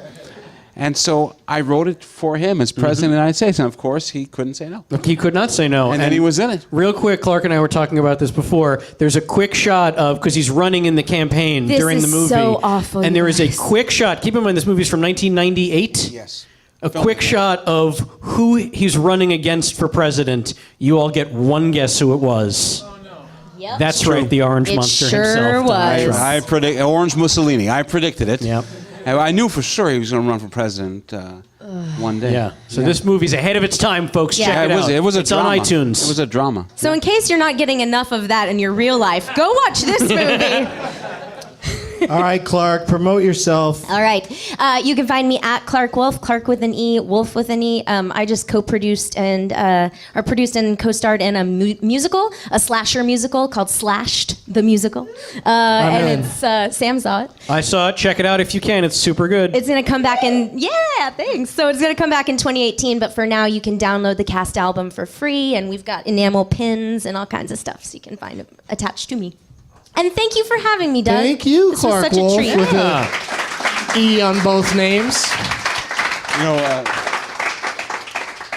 And so I wrote it for him as President of the United States. And of course, he couldn't say no. Look, he could not say no. And then he was in it. Real quick, Clarke and I were talking about this before. There's a quick shot of, because he's running in the campaign during the movie. This is so awful. And there is a quick shot. Keep in mind, this movie's from 1998. Yes. A quick shot of who he's running against for president. You all get one guess who it was. Yep. That's right, the Orange Monster sure himself. was. I predict Orange Mussolini. I predicted it. Yep. And I knew for sure he was going to run for president one day. Yeah. So this movie's ahead of its time, folks. Yeah. Check it out. It was a it's drama. on iTunes. It was a drama. So in case you're not getting enough of that in your real life, go watch this movie. All right, Clarke, promote yourself. All right. You can find me at Clarke Wolfe, Clarke with an E, Wolfe with an E. I just co-produced and produced and co-starred in a musical, a slasher musical called Slashed, the musical. And it's, Sam saw it. I saw it. Check it out if you can. It's super good. It's going to come back in, thanks. So it's going to come back in 2018, but for now you can download the cast album for free, and we've got enamel pins and all kinds of stuff, so you can find it attached to me. And thank you for having me, Doug. Thank you, this Clarke was such Wolfe, a treat. with an E on both names.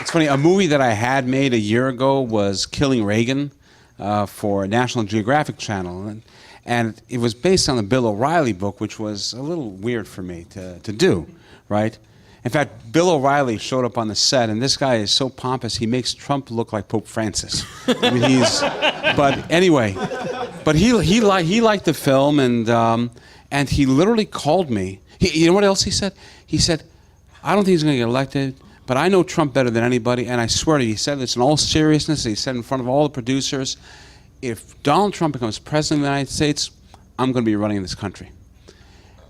It's funny. A movie that I had made a year ago was Killing Reagan for National Geographic Channel. And it was based on the Bill O'Reilly book, which was a little weird for me to do, right? In fact, Bill O'Reilly showed up on the set, and this guy is so pompous, he makes Trump look like Pope Francis. I mean, but anyway, but he liked the film, and he literally called me. You know what else he said? He said, I don't think he's going to get elected, but I know Trump better than anybody, and I swear to you, he said this in all seriousness, he said in front of all the producers, if Donald Trump becomes president of the United States, I'm going to be running this country.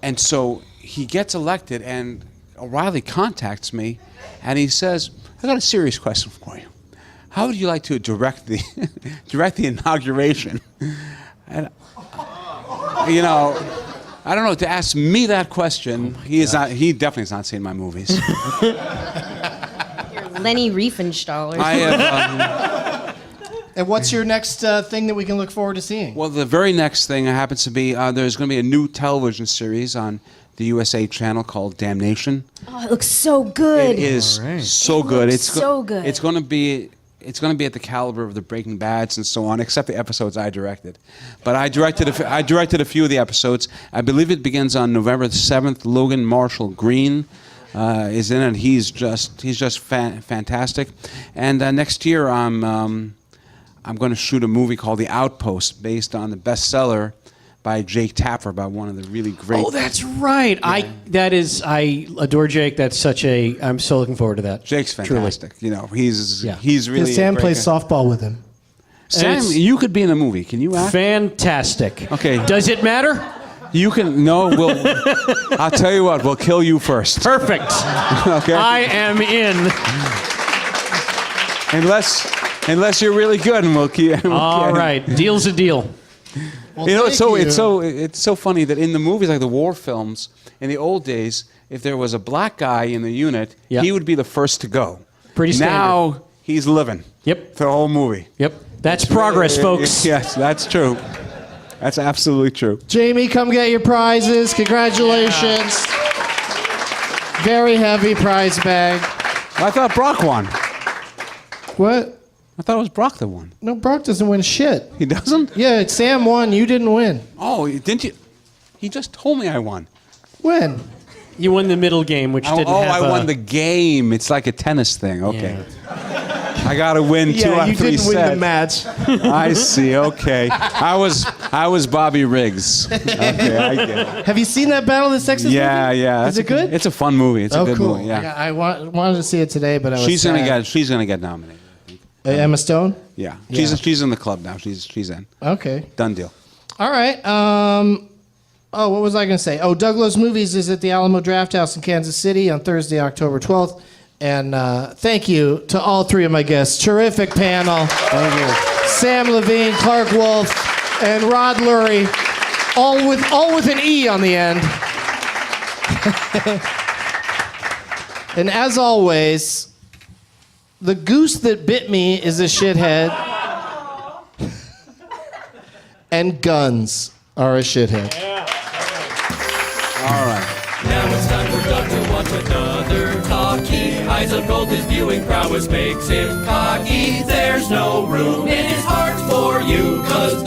And so he gets elected, and O'Reilly contacts me, and he says, I got a serious question for you. How would you like to direct the inauguration? And, I don't know, to ask me that question, he definitely has not seen my movies. You're Lenny Riefenstahl. I have... And what's your next thing that we can look forward to seeing? Well, the very next thing happens to be there's going to be a new television series on the USA channel called Damnation. Oh, it looks so good. It is so good. So good. It's going to be it's going to be at the caliber of the Breaking Bads and so on, except the episodes I directed. But I directed a few of the episodes. I believe it begins on November 7th. Logan Marshall Green is in it. He's just fantastic. And next year I'm going to shoot a movie called The Outpost, based on the bestseller by Jake Tapper, about one of the really great. Oh, that's right. Yeah. I adore Jake. I'm so looking forward to that. Jake's fantastic. Truly. You know, he's really. Sam a great plays guy. softball with him. Sam, you could be in a movie. Can you act? Fantastic. Okay. Does it matter? You can. No, I'll tell you what. We'll kill you first. Perfect. Okay. I am in. Unless you're really good, and we'll keep. All right. Deal's a deal. Well, You know, thank it's so funny that in the movies, like the war films, in the old days, if there was a black guy in the unit, Yep. he would be the first to go. Pretty standard. Now he's living. Yep. For the whole movie. Yep. That's progress, folks. Yes, that's true. That's absolutely true. Jamie, come get your prizes. Congratulations. Very heavy prize bag. I thought Brock won. What? I thought it was Brock that won. No, Brock doesn't win shit. He doesn't? Yeah, Sam won. You didn't win. Oh, didn't you? He just told me I won. When? You won the middle game, which didn't have I won the game. It's like a tennis thing. Okay. Yeah. I got to win 2 out of 3 sets. win the match. I see. Okay. I was Bobby Riggs. Okay, I get it. Have you seen that Battle of the Sexes Yeah, movie? yeah. Is it good? It's a fun movie. It's a good cool. movie. Yeah. I wanted to see it today, but I was She's sad. gonna get nominated. Emma Stone? Yeah. Yeah. She's in the club now. She's in. Okay. Done deal. All right. What was I going to say? Oh, Doug Loves Movies is at the Alamo Drafthouse in Kansas City on Thursday, October 12th. And thank you to all 3 of my guests. Terrific panel. Thank you. Samm Levine, Clarke Wolfe, and Rod Lurie. All with an E on the end. And as always, the goose that bit me is a shithead. And guns are a shithead. All right. Now it's time for Doug to watch another talkie. Eyes of gold, his viewing prowess makes him cocky. There's no room in his heart for you, 'cause